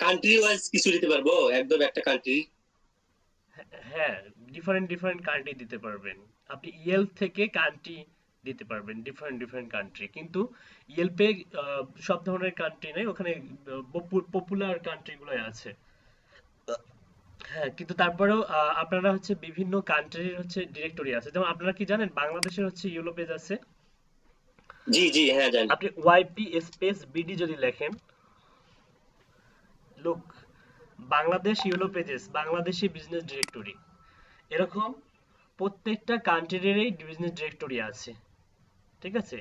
Country wise কিছু দিতে পারবো, একদম একটা কান্ট্রি? হ্যাঁ, ডিফারেন্ট ডিফারেন্ট কান্ট্রি দিতে পারবেন। আপনি ইয়েলপ থেকে কান্ট্রি দিতে পারবেন, ডিফারেন্ট ডিফারেন্ট কান্ট্রি। কিন্তু ইয়েলপে সব ধরনের কান্ট্রি নেই, ওখানে পপুলার কান্ট্রি গুলোই আছে। হ্যাঁ, কিন্তু তারপরেও আপনারা হচ্ছে বিভিন্ন কান্ট্রির হচ্ছে ডিরেক্টরি আছে, যেমন আপনারা কি জানেন বাংলাদেশের হচ্ছে ইউলো পেজ আছে। জি জি, হ্যাঁ জানি। আপনি ওয়াইপি স্পেস বিডি যদি লেখেন, look, Bangladesh yellow pages, Bangladeshi business directory, এরকম প্রত্যেকটা কান্ট্রিরই বিজনেস ডিরেক্টরি আছে। ঠিক আছে?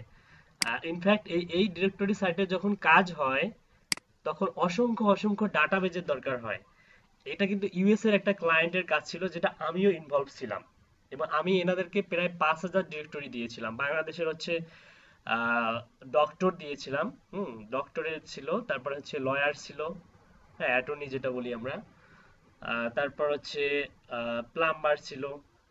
ইনফ্যাক্ট এই এই ডিরেক্টরি সাইটে যখন কাজ হয় তখন অসংখ্য অসংখ্য ডাটাবেজের দরকার হয়। এটা কিন্তু ইউএস এর একটা ক্লায়েন্টের কাজ ছিল, যেটা আমিও ইনভলভ ছিলাম। এবং আমি এনাদেরকে প্রায় 5,000 ডিরেক্টরি দিয়েছিলাম। বাংলাদেশের হচ্ছে ডক্টর দিয়েছিলাম, ডক্টরের ছিল, তারপরে হচ্ছে লয়ার ছিল, হ্যাঁ অ্যাটর্নি যেটা বলি আমরা, তারপর হচ্ছে প্লাম্বার ছিল।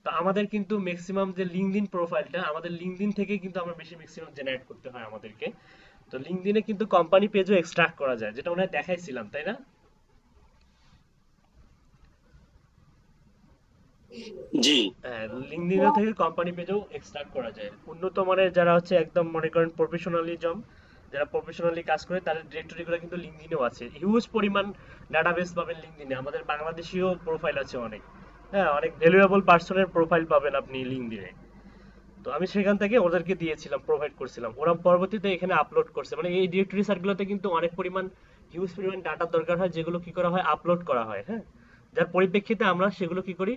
তো আমাদের কিন্তু ম্যাক্সিমাম যে লিঙ্কডইন প্রোফাইলটা, আমাদের লিঙ্কডইন থেকে কিন্তু আমরা বেশি ম্যাক্সিমাম জেনারেট করতে হয় আমাদেরকে। তো লিঙ্কডইনে কিন্তু কোম্পানি পেজও এক্সট্রাক্ট করা যায়, যেটা ওনারা দেখাইছিলাম, তাই না? জি হ্যাঁ, লিঙ্কডইন থেকে কোম্পানি পেজও এক্সট্রাক্ট করা যায়। উন্নত মানের যারা হচ্ছে একদম মনে করেন প্রফেশনালিজম, যারা প্রফেশনালি কাজ করে তাদের ডিরেক্টরিগুলো কিন্তু লিঙ্কডইনেও আছে। হিউজ পরিমাণ ডাটাবেস পাবেন লিঙ্কডইনে, আমাদের বাংলাদেশীয় প্রোফাইল আছে অনেক। হ্যাঁ, অনেক ভ্যালুয়েবল পার্সনের প্রোফাইল পাবেন আপনি লিঙ্কডইনে। তো আমি সেখান থেকে ওদেরকে দিয়েছিলাম, প্রোভাইড করছিলাম, ওরা পরবর্তীতে এখানে আপলোড করছে। মানে এই ডিরেক্টরি সাইটগুলোতে কিন্তু অনেক পরিমাণ, হিউজ পরিমাণ ডাটার দরকার হয়, যেগুলো কি করা হয়, আপলোড করা হয়। হ্যাঁ, যার পরিপ্রেক্ষিতে আমরা সেগুলো কি করি,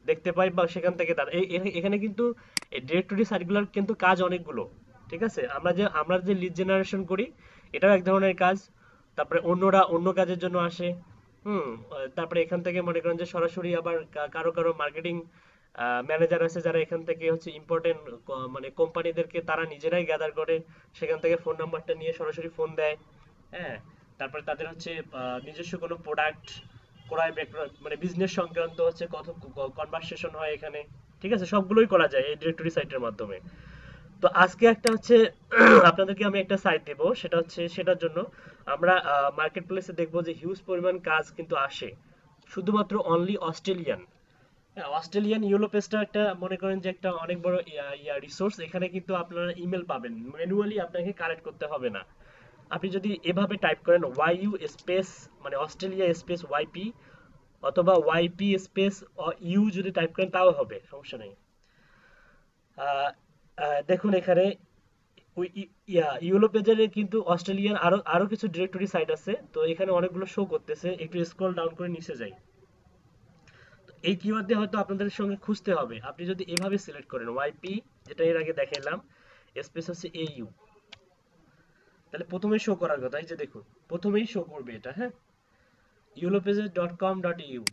দেখতে পাই, বা সেখান থেকে তার এখানে কিন্তু এই ডিরেক্টরি সাইটগুলোর কিন্তু কাজ অনেকগুলো। ঠিক আছে, আমরা যে লিড জেনারেশন করি, এটাও এক ধরনের কাজ। তারপরে অন্যরা অন্য কাজের জন্য আসে। তারপরে এখান থেকে মনে করেন যে সরাসরি আবার কারো কারো মার্কেটিং ম্যানেজার আছে, যারা এখান থেকে হচ্ছে ইম্পর্টেন্ট মানে কোম্পানিদেরকে তারা নিজেরাই গ্যাদার করে, সেখান থেকে ফোন নাম্বারটা নিয়ে সরাসরি ফোন দেয়। হ্যাঁ, তারপরে তাদের হচ্ছে নিজস্ব কোনো প্রোডাক্ট ক্রয় বিক্রয়, মানে বিজনেস সংক্রান্ত হচ্ছে কত কনভারসেশন হয় এখানে। ঠিক আছে, সবগুলোই করা যায় এই ডিরেক্টরি সাইটের মাধ্যমে। তো আজকে একটা হচ্ছে আপনাদেরকে আমি একটা সাইট দেব, সেটা হচ্ছে সেটার জন্য আমরা মার্কেট প্লেসে দেখবো যে হিউজ পরিমাণ কাজ কিন্তু আসে, শুধুমাত্র অনলি অস্ট্রেলিয়ান। হ্যাঁ, অস্ট্রেলিয়ান ইয়েলো পেজটা একটা মনে করেন যে একটা অনেক বড় রিসোর্স। এখানে কিন্তু আপনারা ইমেল পাবেন, ম্যানুয়ালি আপনাকে কালেক্ট করতে হবে না। আপনি যদি এভাবে টাইপ করেন ওয়াইইউ স্পেস, মানে অস্ট্রেলিয়া স্পেস ওয়াইপি, অথবা ওয়াইপি স্পেস ইউ যদি টাইপ করেন তাও হবে, সমস্যা নেই। আহ, দেখুন এখানে ইউরো পেজের কিন্তু অস্ট্রেলিয়ান আরো আরো কিছু ডিরেক্টরি সাইট আছে, তো এখানে অনেকগুলো শো করতেছে, একটু স্ক্রল ডাউন করে নিচে যাই। এই কিওয়ার্ড দিয়ে হয়তো আপনাদের সঙ্গে খুঁজতে হবে। আপনি যদি এভাবে সিলেক্ট করেন ওয়াইপি, যেটা এর আগে দেখাইলাম, স্পেস হচ্ছে এইউ, তাহলে প্রথমেই শো করার কথা, এই যে দেখুন প্রথমেই শো করবে এটা। হ্যাঁ, europages.com.eu।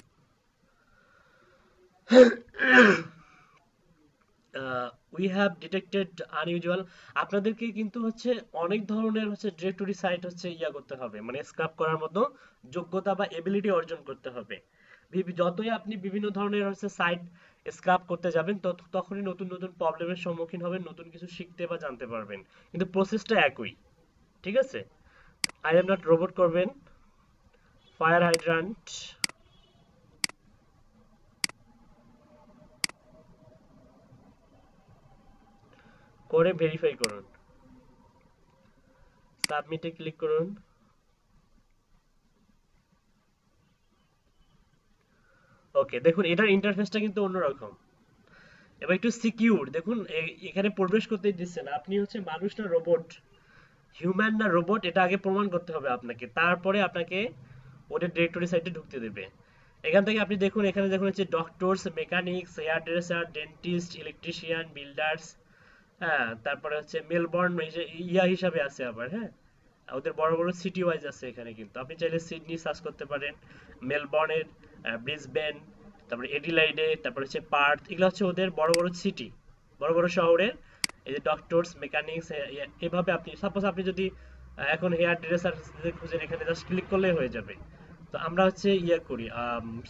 We have detected unusual. আপনাদেরকে কিন্তু হচ্ছে অনেক ধরনের হচ্ছে ডিরেক্টরি সাইট হচ্ছে করতে হবে, মানে স্ক্রাব করার মতো যোগ্যতা বা এবিলিটি অর্জন করতে হবে। যতই আপনি বিভিন্ন ধরনের হচ্ছে সাইট স্ক্রাব করতে যাবেন, তখনই নতুন নতুন প্রবলেমের সম্মুখীন হবেন, নতুন কিছু শিখতে বা জানতে পারবেন। কিন্তু প্রসেসটা একই। ঠিক আছে, আই এম নট রোবট করবেন, ফায়ার হাইড্রান্ট করে ভেরিফাই করুন, সাবমিটে ক্লিক করুন। ওকে, দেখুন এটার ইন্টারফেসটা কিন্তু অন্যরকম। এবার একটু সিকিউর দেখুন, এখানে প্রবেশ করতে দিচ্ছে না। আপনি হচ্ছে মানুষ না রোবট, হিউম্যান না রোবট, এটা আগে প্রমাণ করতে হবে আপনাকে, তারপরে আপনাকে ওদের ডিরেক্টরি সাইটে ঢুকতে দেবে। এখান থেকে আপনি দেখুন, এখানে দেখুন হচ্ছে doctors, mechanics, hair dresser, dentist, electrician, builders. হ্যাঁ, তারপরে হচ্ছে মেলবোর্ন এই যে হিসাবে আছে আবার। হ্যাঁ, ওদের বড় বড় সিটি ওয়াইজ আছে এখানে, কিন্তু আপনি চাইলে সিডনি সার্চ করতে পারেন, মেলবোর্নের, ব্রিসবেন, তারপরে এডিলাইডে, তারপরে হচ্ছে পার্থ, এগুলো হচ্ছে ওদের বড় বড় সিটি, বড় বড় শহরের এই যে ডক্টরস, মেকানিক্স। এভাবে আপনি সাপোজ আপনি যদি এখন হেয়ার ড্রেসার খুঁজেন, এখানে জাস্ট ক্লিক করলেই হয়ে যাবে। তো আমরা হচ্ছে করি,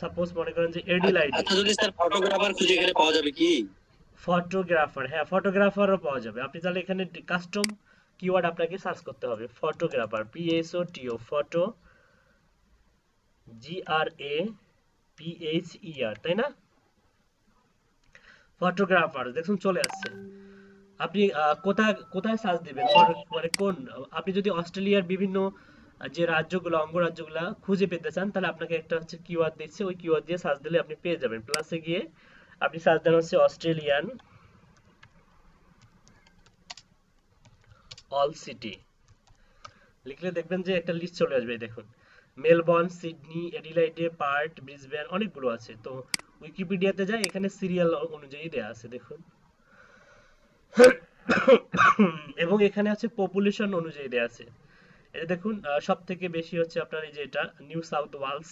সাপোজ মনে করেন যে এডিলাইডে। আচ্ছা, যদি স্যার ফটোগ্রাফার খুঁজে এখানে পাওয়া যাবে কি? ফটোগ্রাফার, হ্যাঁ ফটোগ্রাফারও পাওয়া যাবে। আপনি তাহলে এখানে কাস্টম কিওয়ার্ড আপনাকে সার্চ করতে হবে, ফটোগ্রাফার, PSOTO, ফটো GRAPHER, তাই না? ফটোগ্রাফার দেখুন চলে আসছে। আপনি কোথায় কোথায় সার্চ দিবেন, মানে কোন, আপনি যদি অস্ট্রেলিয়ার বিভিন্ন যে রাজ্যগুলো অঙ্গরাজ্যগুলো খুঁজে পেতে চান, তাহলে আপনাকে একটা হচ্ছে কিওয়ার্ড দিচ্ছে, ওই কিওয়ার্ড দিয়ে সার্চ দিলে আপনি পেয়ে যাবেন। প্লাসে গিয়ে আপনি সার্চ দেন হচ্ছে অস্ট্রেলিয়ান অল সিটি, লিখলে দেখবেন যে একটা লিস্ট চলে আসবে। এই দেখুন, মেলবোর্ন, সিডনি, এডিলাইডে, পার্থ, ব্রিসবেন, অনেকগুলো আছে। তো উইকিপিডিয়াতে যায়, এখানে সিরিয়াল অনুযায়ী দেয়া আছে দেখুন। এবং এখানে আছে পপুলেশন অনুযায়ী দেয়া আছে। এই দেখুন, সব থেকে বেশি হচ্ছে আপনার এই যে এটা নিউ সাউথ ওয়েলস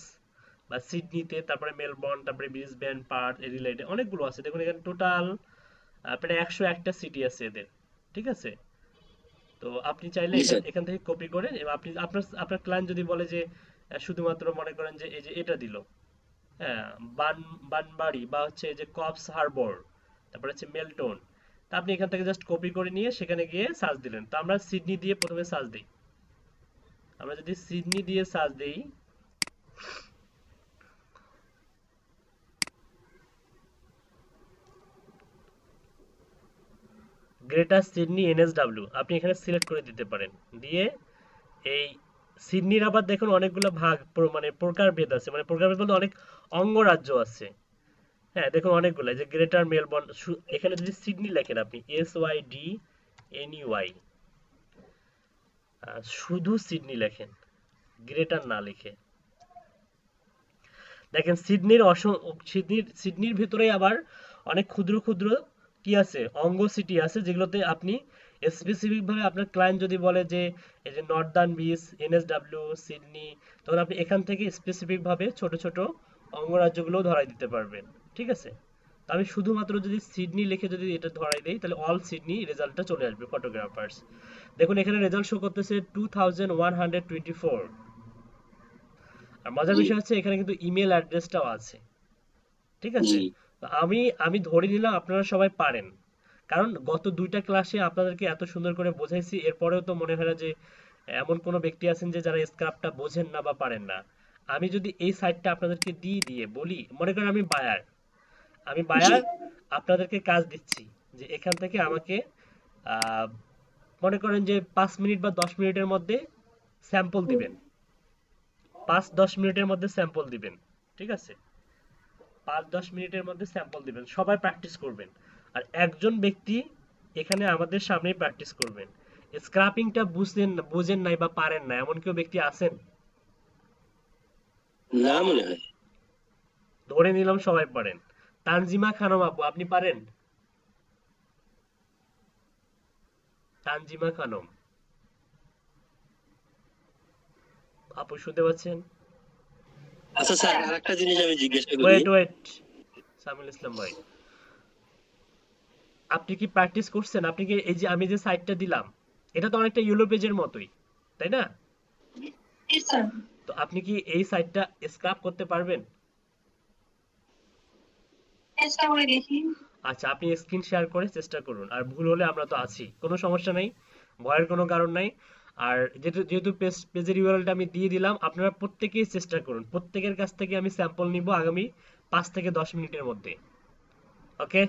বা সিডনিতে, তারপরে মেলবোর্ন, তারপরে ব্রিসবেন, পার্থ, এডিলেডে, অনেকগুলো আছে। দেখুন এখানে টোটাল প্রায় 101টা সিটি আছে এদের, ঠিক আছে? তো আপনি চাইলে জি এখান স্যার। এখান থেকে কপি করেন, এবং আপনি আপনার আপনার ক্লায়েন্ট যদি বলে যে শুধুমাত্র মনে করেন যে এই যে এটা দিল, হ্যাঁ, বান বানবাড়ি বা হচ্ছে এই যে কপস হারবর, তারপরে হচ্ছে মেলটোন, তা আপনি এখান থেকে জাস্ট কপি করে নিয়ে সেখানে গিয়ে সার্চ দিলেন। তো আমরা সিডনি দিয়ে প্রথমে সার্চ দিই। আমরা যদি সিডনি দিয়ে সার্চ দিই, গ্রেটার সিডনি এনএসডব্লিউ আপনি এখানে সিলেক্ট করে দিতে পারেন। দিয়ে এই সিডনির আবার দেখুন অনেকগুলো ভাগ, মানে প্রকারভেদ আছে, মানে প্রকারভেদ বলতে অনেক অঙ্গরাজ্য আছে। হ্যাঁ দেখুন অনেকগুলো, যে গ্রেটার মেলবোর্ন, এখানে যদি সিডনি লেখেন আপনি, SYDNEY, শুধু সিডনি লেখেন, গ্রেটার না লিখে, দেখেন সিডনির ভিতরে আবার অনেক ক্ষুদ্র ক্ষুদ্র কি আছে, অঙ্গ সিটি আছে, যেগুলোতে আপনি স্পেসিফিক ভাবে আপনার ক্লায়েন্ট যদি বলে যে এই যে নর্দার্ন বিচ, NSW, সিডনি, তখন আপনি এখান থেকে স্পেসিফিক ভাবে ছোট ছোট অঙ্গরাজ্যগুলো ধরাই দিতে পারবেন, ঠিক আছে? তো আমি শুধুমাত্র যদি সিডনি লিখে যদি এটা ধরাই দেই, তাহলে অল সিডনি রেজাল্টটা চলে আসবে ফটোগ্রাফার্স। দেখুন এখানে রেজাল্ট শো করতেছে 2124। আর মজার জি বিষয় হচ্ছে এখানে কিন্তু ইমেল অ্যাড্রেসটাও আছে, ঠিক আছে? জি তো আমি আমি ধরে নিলাম আপনারা সবাই পারেন, কারণ গত দুইটা ক্লাসে আপনাদেরকে এত সুন্দর করে বোঝাইছি, এরপরেও তো মনে হয় না যে এমন কোনো ব্যক্তি আছেন যে যারা স্ক্রাবটা বোঝেন না বা পারেন না। আমি যদি এই সাইটটা আপনাদেরকে দিয়ে দিয়ে বলি, মনে করেন আমি জি। বায়ার আপনাদেরকে কাজ দিচ্ছি যে এখান থেকে আমাকে আহ, মনে করেন যে 5 মিনিট বা 10 মিনিটের মধ্যে স্যাম্পল দিবেন, 5-10 মিনিটের মধ্যে স্যাম্পল দিবেন, ঠিক আছে? 5-10 মিনিটের মধ্যে স্যাম্পল দিবেন, সবাই প্র্যাকটিস করবেন। আর একজন ব্যক্তি এখানে আমাদের সামনেই প্র্যাকটিস করবেন। স্ক্রাপিংটা বুঝেন নাই বা পারেন না এমন কেউ ব্যক্তি আছেন? না মনে হয়। ধরে নিলাম সবাই পারেন। তানজিমা খানম আপু, আপনি পারেন? তানজিমা খানম আপু শুনতে পাচ্ছেন? আচ্ছা স্যার, আরেকটা জিনিস আমি জিজ্ঞাসা করি। ওয়েট ওয়েট, সামিল ইসলাম ভাই, আপনি কি প্র্যাকটিস করছেন? আপনি কি এই যে আমি যে সাইটটা দিলাম, এটা তো অনেকটা ইউলো পেজের মতোই, তাই না? Yes, sir. তো আপনি কি এই সাইটটা স্ক্রাপ করতে পারবেন? চেষ্টা করে দেখি। আচ্ছা, আপনি স্ক্রিন শেয়ার করে চেষ্টা করুন, আর ভুল হলে আমরা তো আছি, কোনো সমস্যা নাই, ভয়ের কোনো কারণ নাই। আর যেহেতু যেহেতু পেজের ইউআরএলটা আমি দিয়ে দিলাম, আপনারা প্রত্যেকেই চেষ্টা করুন, প্রত্যেকের কাছ থেকে আমি স্যাম্পল নিব আগামী 5 থেকে 10 মিনিটের মধ্যে। ওকে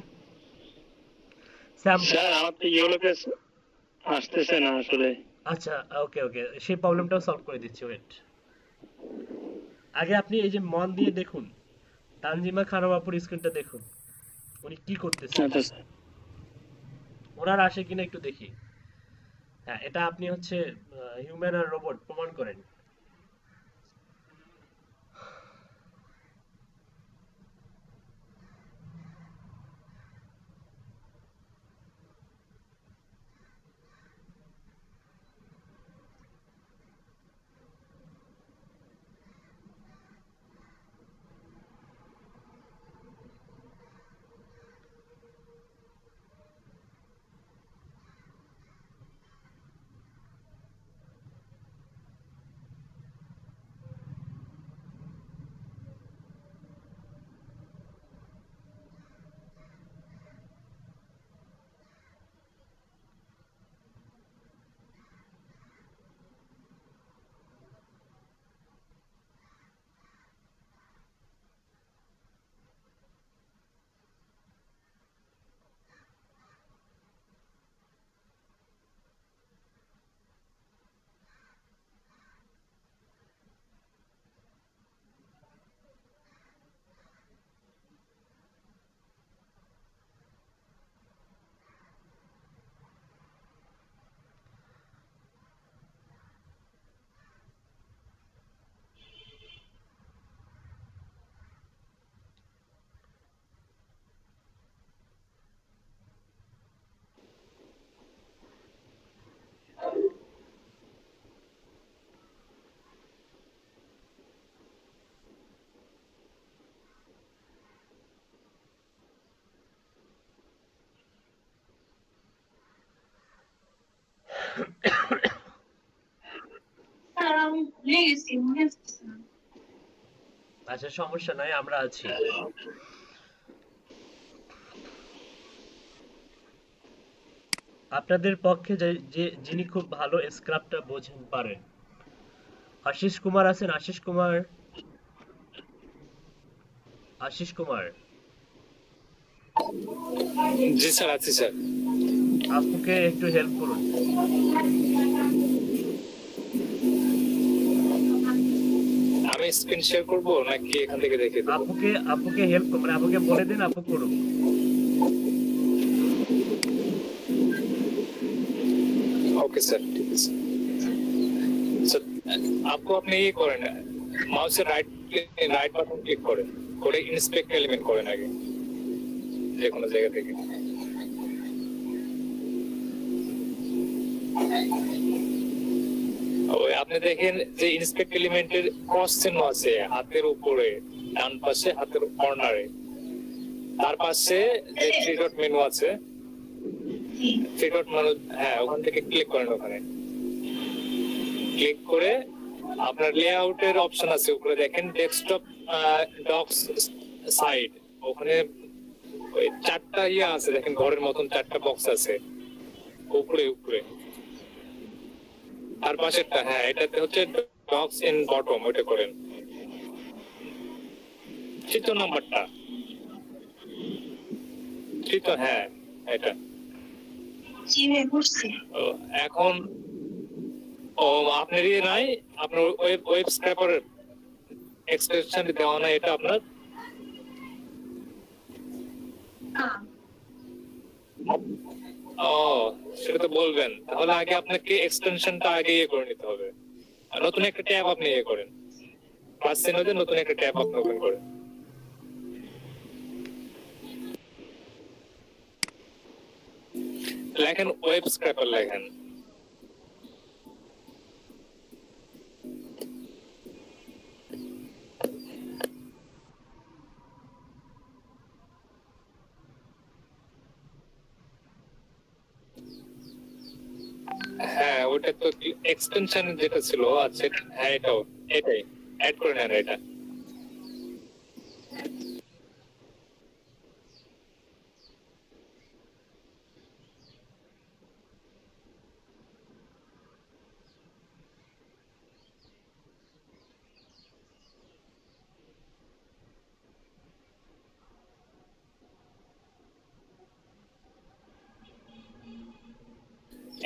স্যাম, স্যার আমার তো ইয়েলো পেজ আসতেছে না আসলে। আচ্ছা, ওকে ওকে, সেই প্রবলেমটাও সলভ করে দিচ্ছি, ওয়েট। আগে আপনি এই যে মন দিয়ে দেখুন, তানজিমা খানম আপুর স্ক্রিনটা দেখুন, উনি কি করতেছে, আচ্ছা ওনার আসে কিনা একটু দেখি। হ্যাঁ, এটা আপনি হচ্ছে হিউম্যান আর রোবট প্রমাণ করেন। মনে আসছে না। আচ্ছা সমস্যা নাই, আমরা আছি। আপনাদের পক্ষে যিনি খুব ভালো স্ক্রাবটা বোঝেন পারেন, আশিস কুমার আছেন? আশিস কুমার, আশিস কুমার জি স্যার, আছি স্যার। আপুকে একটু হেল্প করুন। আমি স্ক্রিন শেয়ার করব নাকি এখান থেকে দেখে দেবো? আপুকে হেল্প করুন, মানে আপুকে বলে দিন, আপু করুন। ওকে স্যার, ঠিক আছে স্যার। আপু আপনি ইয়ে করেন, মাউসের রাইট বাটন ক্লিক করেন, করে ইন্সপেক্ট এলিমেন্ট করেন আগে যে কোনো জায়গা থেকে। ওই আপনি দেখেন যে ইন্সপেক্ট এলিমেন্টের ক্রস চিহ্ন আছে হাতের উপরে ডান পাশে, হাতের কর্নারে। তার পাশে যে থ্রি ডট মেনু আছে, জি থ্রি ডট মেনু, হ্যাঁ ওখান থেকে ক্লিক করেন। ওখানে ক্লিক করে আপনার লেআউটের অপশন আছে, উপরে দেখেন ডেস্কটপ ডক্স সাইড, ওখানে ওই চারটা ইয়ে আছে দেখেন, ঘরের মতন চারটা বক্স আছে উপরে উপরে। আর পাশেরটা, হ্যাঁ এটাতে হচ্ছে ডক্স ইন বটম, ওইটা করেন। চিত্র নাম্বারটা চিত্র, হ্যাঁ এটা। জি ভাই বুঝছি। ও, এখন ও আপনার ইয়ে নাই, আপনার ওয়েব স্ক্র্যাপারের এক্সটেনশন দেওয়া নাই, এটা আপনার। হ্যাঁ ও সেটা তো বলবেন, তাহলে আগে আপনাকে এক্সটেনশনটা আগে ইয়ে করে নিতে হবে। আর নতুন একটা ট্যাব আপনি ইয়ে করেন, প্লাস চিহ্নতে নতুন একটা ট্যাব আপনি ওপেন করেন। লেখেন ওয়েব স্ক্র্যাপার লেখেন। হ্যাঁ ওটা তো এক্সটেনশন যেটা ছিল, আচ্ছা হ্যাঁ এটাই অ্যাড করে নেন এটা।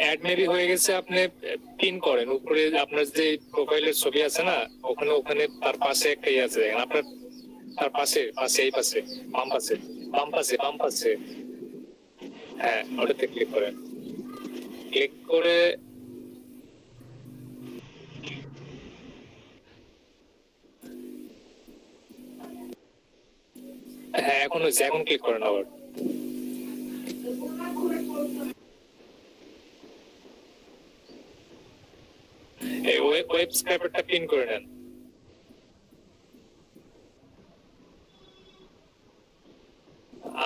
অ্যাড মেবি হয়ে গেছে, আপনি পিন করেন উপরে আপনার যে প্রোফাইলের ছবি আছে না, ওখানে ওখানে তার পাশে একটা ইয়ে আছে দেখেন আপনার, তার পাশে পাশে এই পাশে বাম পাশে বাম পাশে, হ্যাঁ ওটাতে ক্লিক করেন। ক্লিক করে হ্যাঁ এখন হয়েছে, এখন ক্লিক করেন আবার। এই ওয়েব স্ক্র্যাপারটা পিন করে নেন।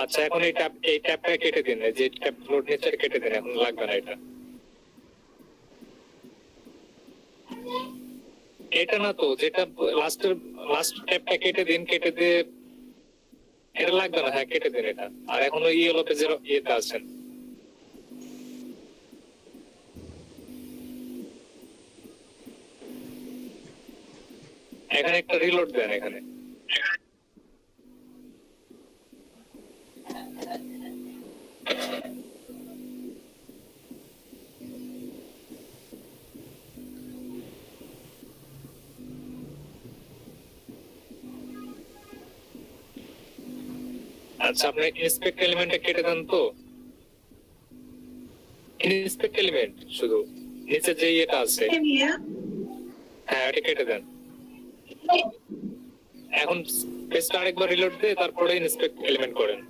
আচ্ছা এখন এই ট্যাবটা কেটে দিন, যে ট্যাব লোড নিচ্ছে কেটে দিন, এখন লাগবে না এটা। এটা না তো, যেটা লাস্ট ট্যাবটা কেটে দিন, কেটে দিয়ে এটা লাগবে না, হ্যাঁ কেটে দিন এটা। আর এখন ওই ইয়েলো পেজের ইয়েতে আছেন, এখানে একটা রিলোড দেন এখানে। আচ্ছা আপনি ইন্সপেক্ট এলিমেন্টটা কেটে দেন তো, ইন্সপেক্ট এলিমেন্ট শুধু নিচে যে ইয়েটা আছে, ভাইয়া হ্যাঁ এটা কেটে দেন। এখন পেজটা আরেকবার রিলোড দিয়ে তারপরে ইন্সপেক্ট এলিমেন্ট করেন।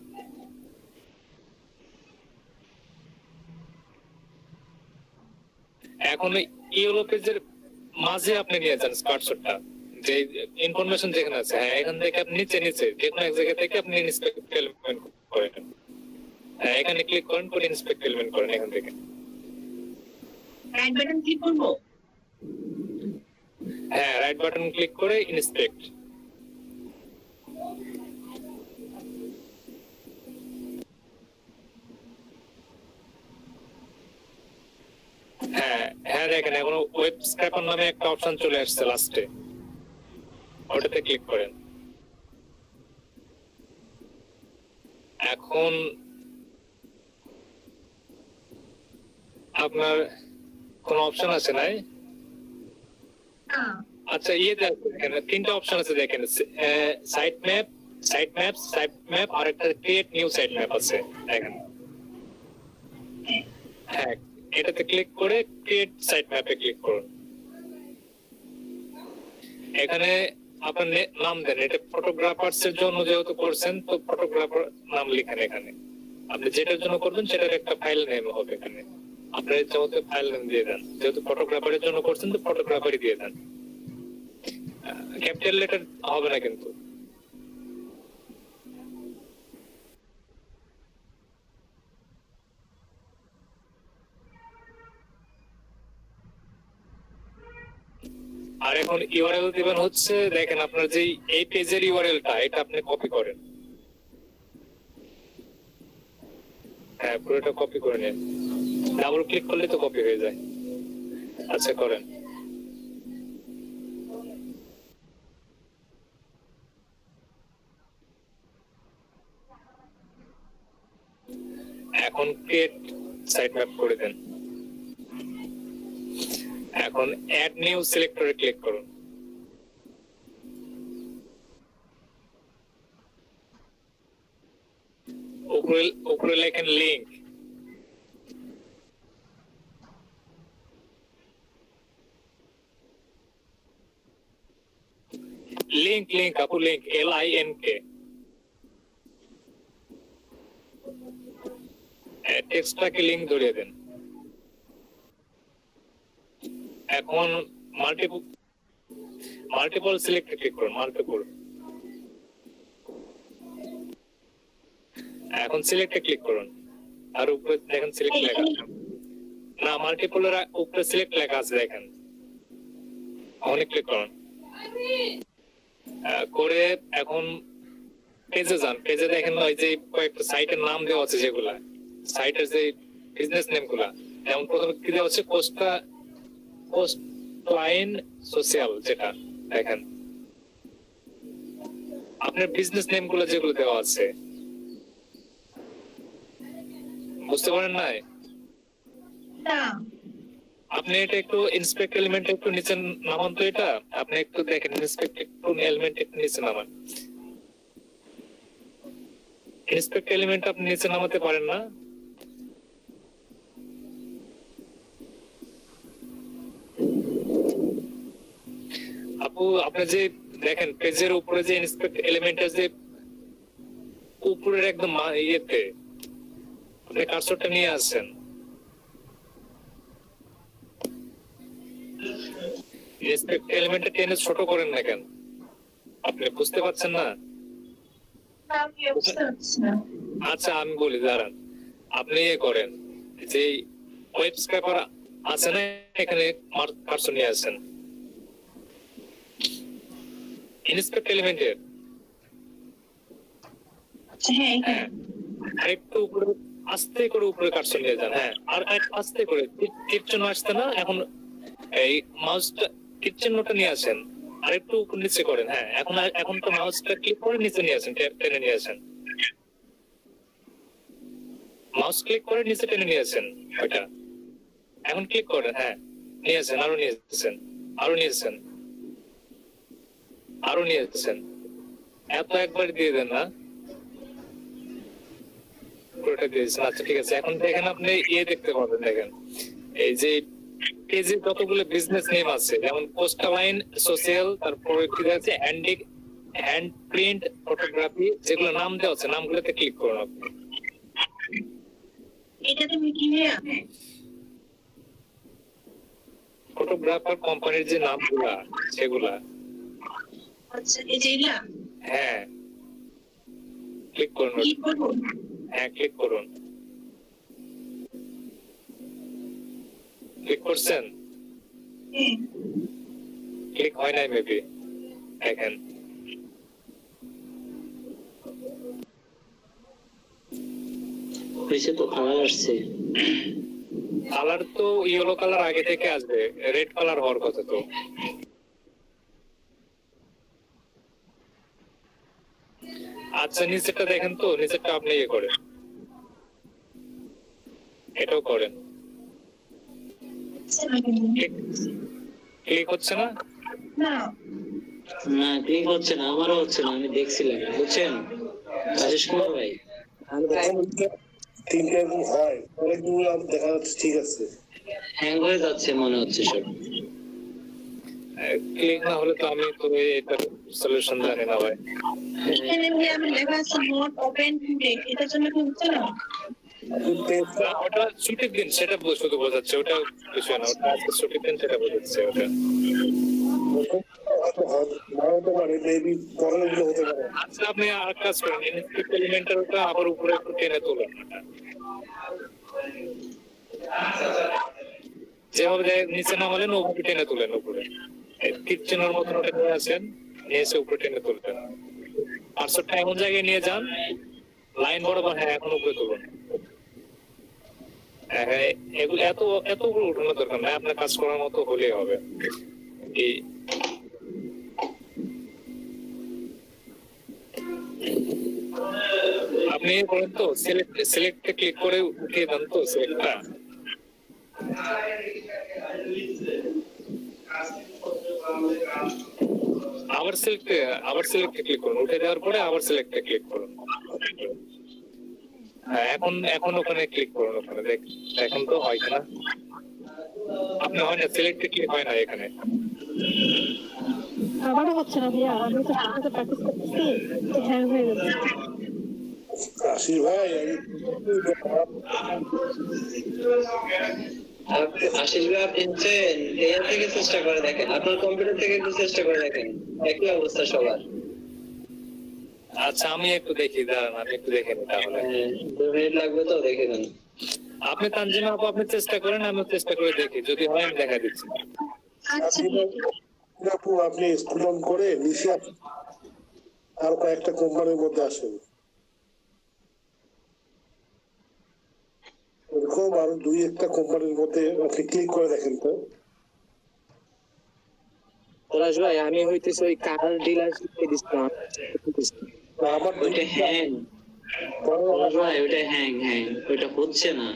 এখন ইয়েলো পেজের মাঝে আপনি নিয়ে যান স্কার্টশটটা, যে ইনফরমেশন যেখানে আছে, হ্যাঁ এখান থেকে আপনি নিচে নিচে যে কোনো এক জায়গা থেকে আপনি ইন্সপেক্ট এলিমেন্ট করেন। হ্যাঁ এখানে ক্লিক করেন, করে ইন্সপেক্ট এলিমেন্ট করেন এখান থেকে। রাইট বাটন ক্লিক করব। হ্যাঁ রাইট বাটন ক্লিক করে ইন্সপেক্ট। হ্যাঁ হ্যাঁ দেখেন এখন ওয়েব স্ক্র্যাপার নামে একটা অপশন চলে আসছে লাস্টে, ওটাতে ক্লিক করেন। এখন আপনার কোন অপশন আছে নাই? না। আচ্ছা দেখেন তিনটা অপশন আছে দেখেন, সাইট ম্যাপ আর একটা ক্রিয়েট নিউ সাইট ম্যাপ আছে দেখেন। হ্যাঁ এটাতে ক্লিক করে ক্রিয়েট সাইট ম্যাপে ক্লিক করুন। এখানে আপনার নাম দেন, এটা ফটোগ্রাফার্স এর জন্য যেহেতু করছেন তো ফটোগ্রাফার নাম লিখেন। এখানে আপনি যেটার জন্য করবেন সেটার একটা ফাইল নেম হবে, এখানে আপনার ইচ্ছা মতো ফাইল নেম দিয়ে দেন। যেহেতু ফটোগ্রাফারের জন্য করছেন তো ফটোগ্রাফারই দিয়ে দেন, ক্যাপিটাল লেটার হবে না কিন্তু। আর এখন ইউআরএল দিবেন হচ্ছে দেখেন আপনার যে এই পেজের ইউআরএলটা এটা আপনি কপি করেন। হ্যাঁ পুরোটা কপি করে নেন, ডাবল ক্লিক করলে তো কপি হয়ে যায়। আচ্ছা করেন। এখন ক্রিয়েট সাইট ম্যাপ করে দেন। এখন অ্যাড নিউ সিলেক্টরে ক্লিক করুন। উপরে লেখেন লিংক। লিংক আপু লিংক LINK। টেক্সটটাকে লিংক ধরিয়ে দেন। এখন মাল্টিপল সিলেক্টে ক্লিক করুন, মাল্টিপল। এখন সিলেক্টে ক্লিক করুন আর উপরে দেখেন সিলেক্ট লেখা আছে না, মাল্টিপলের উপরে সিলেক্ট লেখা আছে দেখেন, ওখানে ক্লিক করুন। করে এখন পেজে যান, পেজে দেখেন ওই যে কয়েকটা সাইটের নাম দেওয়া আছে, যেগুলা সাইটের যে বিজনেস নেম গুলা, যেমন প্রথমে কি দেওয়া হচ্ছে কোস্টলাইন সোশ্যাল, যেটা দেখেন আপনার বিজনেস নেম গুলো যেগুলো দেওয়া আছে, বুঝতে পারেন নাই? না। আপনি এটা একটু ইন্সপেক্ট এলিমেন্ট একটু নিচে নামান তো, এটা আপনি একটু দেখেন ইন্সপেক্ট একটু এলিমেন্ট একটু নিচে নামান। ইন্সপেক্ট এলিমেন্ট আপনি নিচে নামাতে পারেন না? আপু আপনি যে দেখেন পেজের উপরে যে ইন্সপেক্ট এলিমেন্টের যে উপরের একদম ইয়েতে আপনি কার্সরটা নিয়ে আসছেন, ইন্সপেক্ট এলিমেন্টটা টেনে ছোট করেন না কেন? আপনি বুঝতে পারছেন না? আমি বুঝতে পারছি না। আচ্ছা আমি বলি দাঁড়ান, আপনি ইয়ে করেন যে ওয়েব স্ক্র্যাপার আছে না, এখানে কার্সর নিয়ে আসেন ইন্সপেক্ট এলিমেন্টের। হ্যাঁ হ্যাঁ আরেকটু উপরে আস্তে করে উপরে কার্সর নিয়ে যান। হ্যাঁ আর আস্তে করে তীর চিহ্ন আসছে না, এখন এই মাউসটা তীর চিহ্নটা নিয়ে আসেন, আরেকটু উপর নিচে করেন। হ্যাঁ এখন তো মাউসটা ক্লিক করে নিচে নিয়ে আসেন, টেনে নিয়ে আসেন, মাউস ক্লিক করে নিচে টেনে নিয়ে আসেন ওইটা। এখন ক্লিক করেন, হ্যাঁ নিয়ে আসেন, আরো নিয়ে আসেন, আরো নিয়ে আসেন, আরো নিয়ে আসেন। এত একবার দিয়ে দেন না, পুরোটা দিয়েছেন। আচ্ছা ঠিক আছে, এখন দেখেন আপনি ইয়ে দেখতে পাবেন, দেখেন এই যে পেজে যতগুলো বিজনেস নেম আছে, যেমন কোস্টালাইন সোশ্যাল, তারপরে কি আছে হ্যান্ড প্রিন্ট ফটোগ্রাফি, যেগুলো নাম দেওয়া আছে নামগুলোতে ক্লিক করুন আপনি। এটা তুমি কিনে ফটোগ্রাফার কোম্পানির যে নামগুলা সেগুলা। আচ্ছা এই যে এটা হ্যাঁ ক্লিক করুন, কি করব? হ্যাঁ ক্লিক করুন। ক্লিক করছেন? ক্লিক হয় নাই মেবি, দেখেন হয়েছে তো, কালার আসছে। কালার তো ইয়েলো কালার আগে থেকে আসবে, রেড কালার হওয়ার কথা তো। আচ্ছা নিচেরটা দেখেন তো, নিচেরটা আপনি ইয়ে করেন, এটাও করেন। ক্লিক হচ্ছে না? না না ক্লিক হচ্ছে না, আমারও হচ্ছে না, আমি দেখছিলাম, বুঝছেন আশিস কুমার ভাই। তিনটা এরকম হয়, অনেকগুলো দেখা যাচ্ছে ঠিক আছে, হ্যাং হয়ে যাচ্ছে মনে হচ্ছে সব। ক্লিক না হলে তো আমি তো এটার সলিউশন জানি না ভাই। এখানে যে আমি লেখা আছে নোট ওপেন টুডে, এটার জন্য কি হচ্ছে না? না, ওটা ছুটির দিন সেটা শুধু বোঝাচ্ছে, ওটা কিছু না, ওটা আজকে ছুটির দিন সেটা বোঝাচ্ছে ওটা। হতে পারে, মেবি পরের গুলো হতে পারে। আচ্ছা আপনি আর কাজ করেন, ইনস্ক্রিপ্ট এলিমেন্টের ওটা আবার উপরে একটু টেনে তোলেন ওটা। যেভাবে নিচে নামালেন ওভাবে টেনে তোলেন উপরে, কিচেনের মতন ওটা নিয়ে আসেন, নিয়ে এসে উপরে টেনে তুলবেন। পার্সরটা এমন জায়গায় নিয়ে যান লাইন বরাবর, হ্যাঁ এখন উপরে তুলুন। হ্যাঁ এগুলো এত এত উপরে উঠানোর দরকার নাই, আপনার কাজ করার মতো হলেই হবে। এই আপনি করেন তো, সিলেক্টে ক্লিক করে উঠিয়ে দেন তো সিলেক্টটা। আবার সিলেক্টে ক্লিক করুন, উঠে দেওয়ার পরে আবার সিলেক্টে ক্লিক করুন। হ্যাঁ এখন ওখানে ক্লিক করুন, ওখানে দেখেন তো হয় কিনা। আপনি হয় না, সিলেক্টে ক্লিক হয় না এখানে। আমারও হচ্ছে না ভাইয়া, আমি তো সাথে প্র্যাকটিস করতেছি, হ্যাং হয়ে যাচ্ছে। আশিস ভাই, আশিস ভাই আপনি হচ্ছেন এআই থেকে চেষ্টা করে দেখেন, আপনার কম্পিউটার থেকে একটু চেষ্টা করে দেখেন, একই অবস্থা সবার। আচ্ছা আমি একটু দেখি, দাঁড়ান আমি একটু দেখে নিই তাহলে। 2 মিনিট লাগবে তো, দেখে নেন। আপনি তানজিমা আপু আপনি চেষ্টা করেন, আমিও চেষ্টা করে দেখি, যদি হয় আমি দেখা দিচ্ছি। আচ্ছা আপু আপনি স্কুল অন করে নিচে আর কয়েকটা কোম্পানির মধ্যে আসেন, এরকম আরো 2-1টা কোম্পানির মধ্যে আপনি ক্লিক করে দেখেন তো। পলাশ ভাই আমি হইতেছে ওই কার ডিলারশিপে দিছিলাম, আমার ওইটা হ্যাং, পলাশ ভাই ওইটা হ্যাং, ওইটা হচ্ছে না,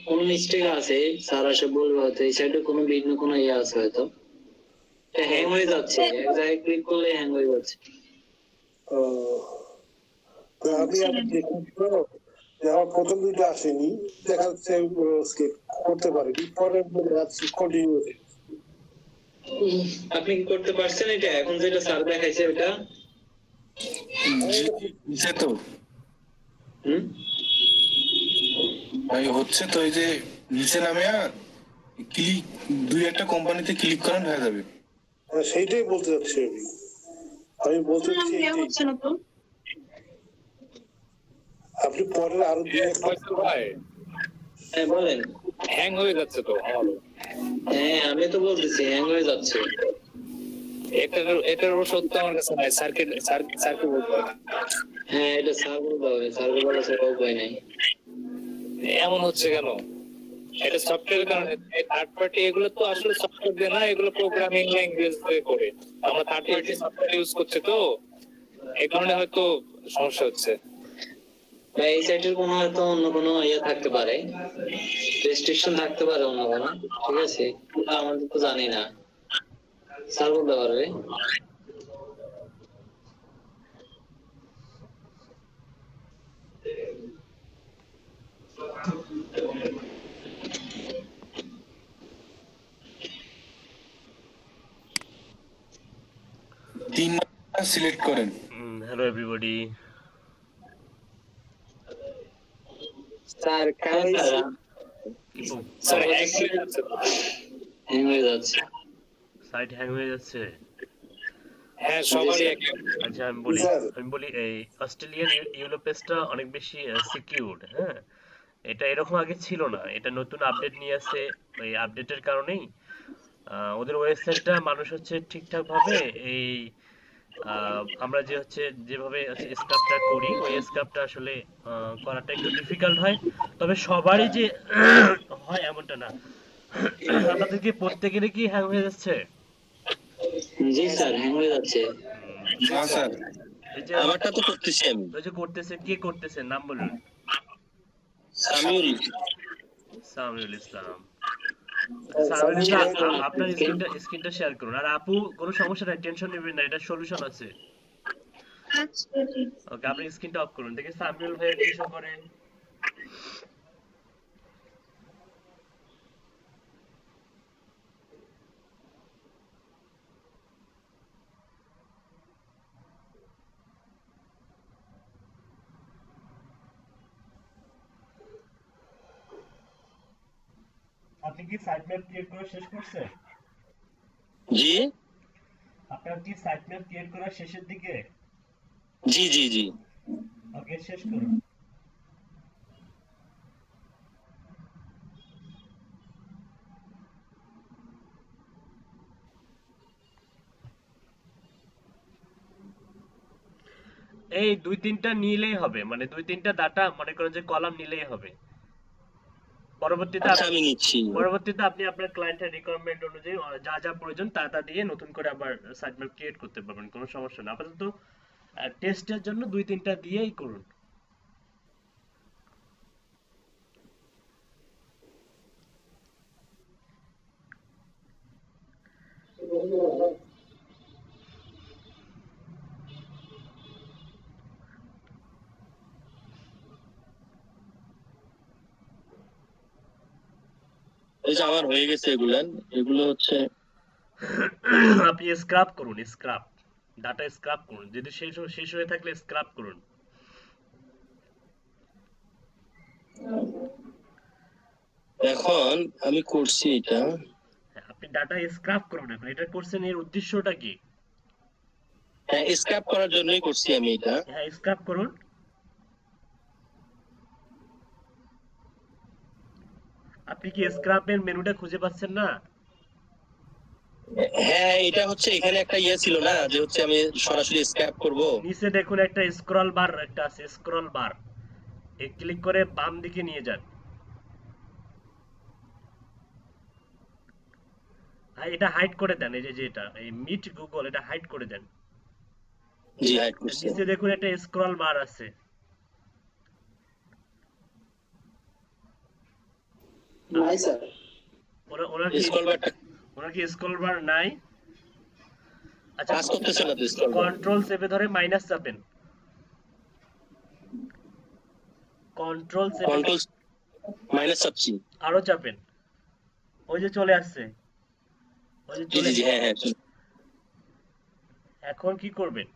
কোন মিস্টেক আছে, স্যার আসে বলবে হয়তো এই সাইডে কোনো ভিন্ন কোনো ইয়ে আছে হয়তো, এটা হ্যাং হয়ে যাচ্ছে, এক জায়গায় ক্লিক করলে হ্যাং হয়ে যাচ্ছে। আমি দেখুন তো, যে আমার প্রথম দুইটা আসেনি, দেখা যাচ্ছে স্কিপ করতে পারিনি, পরে কন্টিনিউ। আপনি কি করতে পারছেন এটা এখন যেটা স্যার দেখাইছে ওটা? নিচে তো হচ্ছে তো, এই যে নিচে নামে আর ক্লিক 2-1টা কোম্পানিতে ক্লিক করেন হয়ে যাবে। সেইটাই বলতে চাচ্ছি আমি বলতে চাচ্ছি হচ্ছে না তো। আপনি পরে আরো 2-1টা ভাই হ্যাঁ বলেন। হ্যাং হয়ে যাচ্ছে তো আমারও। হ্যাঁ আমি তো বলতেছি হ্যাং হয়ে যাচ্ছে। এটার সত্য আমার কাছে নাই, স্যারকে বলতে হবে। হ্যাঁ এটা স্যার বলতে হবে, স্যারকে বলা ছাড়া উপায় নাই। এমন হচ্ছে কেন? এটা সফটওয়্যারের কারণে। থার্ড পার্টি এগুলো তো আসলে সফটওয়্যার দিয়ে না, এগুলো প্রোগ্রামিং ল্যাঙ্গুয়েজ দিয়ে করে। আমরা থার্ড পার্টি সফটওয়্যার ইউজ করছি তো এই কারণে হয়তো সমস্যা হচ্ছে। এই সাইটের কোনো হয়তো অন্য কোনো ইয়ে থাকতে পারে, রেস্ট্রিকশন থাকতে পারে অন্য কোনো, ঠিক আছে, আমাদের তো জানি না, স্যার বলতে পারবে। তিনটা সিলেক্ট করেন। Hello everybody. Sir sir actually hang হয়ে যাচ্ছে, সাইট হ্যাং হয়ে যাচ্ছে। হ্যাঁ সবারই একই। আচ্ছা আমি বলি এই অস্ট্রেলিয়ান ইউলো পেজটা অনেক বেশি সিকিউরড। হ্যাঁ, এটা এরকম আগে ছিল না, এটা নতুন আপডেট নিয়ে আসছে, ওই আপডেটের কারণেই ওদের ওয়েবসাইটটা মানুষ হচ্ছে ঠিকঠাক ভাবে এই আমরা যে হচ্ছে যেভাবে স্ক্রাবটা করি ওই স্ক্রাবটা আসলে করাটা একটু ডিফিকাল্ট হয়, তবে সবারই যে হয় এমনটা না। আপনাদেরকে প্রত্যেকেরই কি হ্যাং হয়ে যাচ্ছে? জি স্যার, হ্যাং হয়ে যাচ্ছে। না স্যার, এই যে আমারটা তো করতেছি আমি। ওই যে করতেছেন, কে করতেছেন নাম বলুন? সামিউল। সামিউল ইসলাম। সামিউল ইসলাম, আপনার স্ক্রিনটা শেয়ার করুন। আর আপু কোনো সমস্যা নাই, টেনশন নেবেন না, এটা সলিউশন আছে। আচ্ছা ঠিক আছে। ওকে, আপনি স্ক্রিনটা অফ করুন, দেখি সামিউল ভাই কি শো করে। আপনি কি সাইট ম্যাপ ক্রিয়েট করা শেষ করছেন? জি আপনার কি সাইট ম্যাপ ক্রিয়েট করা শেষের দিকে? জি জি জি। ওকে, শেষ করুন। এই দুই তিনটা নিলেই হবে, মানে দুই তিনটা ডাটা মনে করেন যে কলাম নিলেই হবে। পরবর্তীতে আচ্ছা আমি নিচ্ছি। আপনি আপনার ক্লায়েন্টের রিকোয়ারমেন্ট অনুযায়ী যা যা প্রয়োজন তা দিয়ে নতুন করে আবার সাইট ম্যাপ ক্রিয়েট করতে পারবেন, কোনো সমস্যা না। আপাতত টেস্টের জন্য দুই তিনটা দিয়েই করুন। এই যে আমার হয়ে গেছে এগুলো হচ্ছে আপনি স্ক্রাব করুন, স্ক্রাব ডাটা স্ক্রাব করুন, যদি শেষ হয়ে থাকলে স্ক্রাব করুন। এখন আমি করছি এটা। আপনি ডাটা স্ক্রাব করুন। এখন এটা করছেন, এর উদ্দেশ্যটা কি? হ্যাঁ, স্ক্র্যাপ করার জন্যই করছি আমি এটা। হ্যাঁ, স্ক্রাব করুন। আপনি কি স্ক্রাবের মেনুটা খুঁজে পাচ্ছেন না? হ্যাঁ, এটা হচ্ছে এখানে একটা ইয়ে ছিল না যে হচ্ছে আমি সরাসরি স্ক্র্যাপ করব। নিচে দেখুন একটা স্ক্রল বার একটা আছে, স্ক্রল বার, এই ক্লিক করে বাম দিকে নিয়ে যান। এটা হাইড করে দেন, এই যে এটা এই মিট গুগল, এটা হাইড করে দেন। জি, হাইড করছি। নিচে দেখুন একটা স্ক্রল বার আছে। নাই স্যার। ওনার কি স্ক্রল বার নাই? আচ্ছা, কাজ করতেছে না তো স্ক্রল বার। কন্ট্রোল চেপে ধরে মাইনাস চাপেন। কন্ট্রোল মাইনাস চাপছি। আরো চাপেন, ওই যে চলে আসছে। ওই যে চলে। জি হ্যাঁ হ্যাঁ। এখন কি করবেন?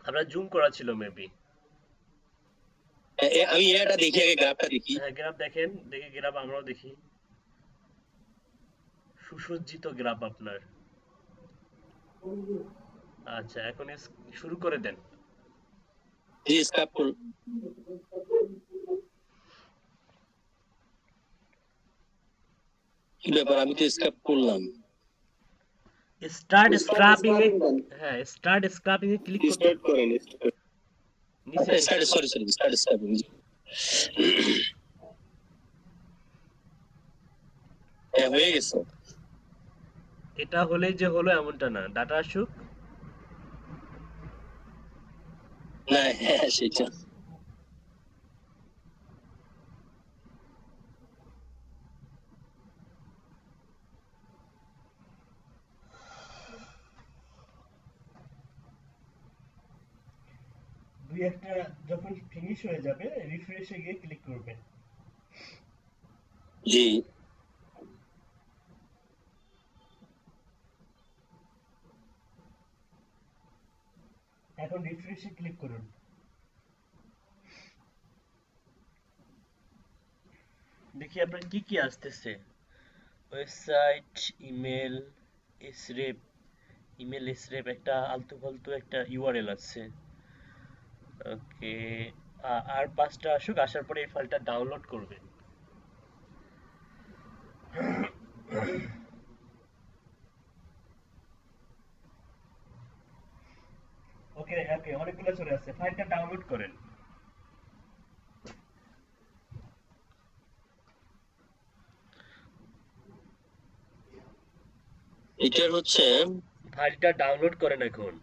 আমরা জুম করা ছিল মেবি। আমি এটা দেখি আগে, গ্রাফটা দেখি। হ্যাঁ, গ্রাফ দেখেন, দেখি গ্রাফ আমরাও দেখি। সুসজ্জিত গ্রাফ আপনার। আচ্ছা, এখন শুরু করে দেন। জি, স্ক্র্যাপ করুন। কি ব্যাপার, আমি তো স্ক্র্যাপ করলাম। স্টার্ট স্ক্রাপিং এ, হ্যাঁ স্টার্ট স্ক্রাপিং এ ক্লিক করতে স্টার্ট করেন। নিচে সরি স্টার্ট স্ক্র্যাপিং। হয়ে গেছে। এটা হলেই যে হলো এমনটা না, ডাটা আসুক। না, হ্যাঁ সেটা। দুই একটা যখন ফিনিশ হয়ে যাবে রিফ্রেশে গিয়ে ক্লিক করবেন। জি। এখন রিফ্রেশে ক্লিক করুন। দেখি আপনার কি কি আসতেছে। ওয়েবসাইট, ইমেল, এসরেপ, একটা আলতু ফালতু একটা ইউআরএল আছে। ওকে, আর পাঁচটা আসুক, আসার পরে এই ফাইলটা ডাউনলোড করবেন। ওকে ওকে, অনেকগুলো চলে আসছে, ফাইলটা ডাউনলোড করেন। এটার হচ্ছে ফাইলটা ডাউনলোড করেন এখন।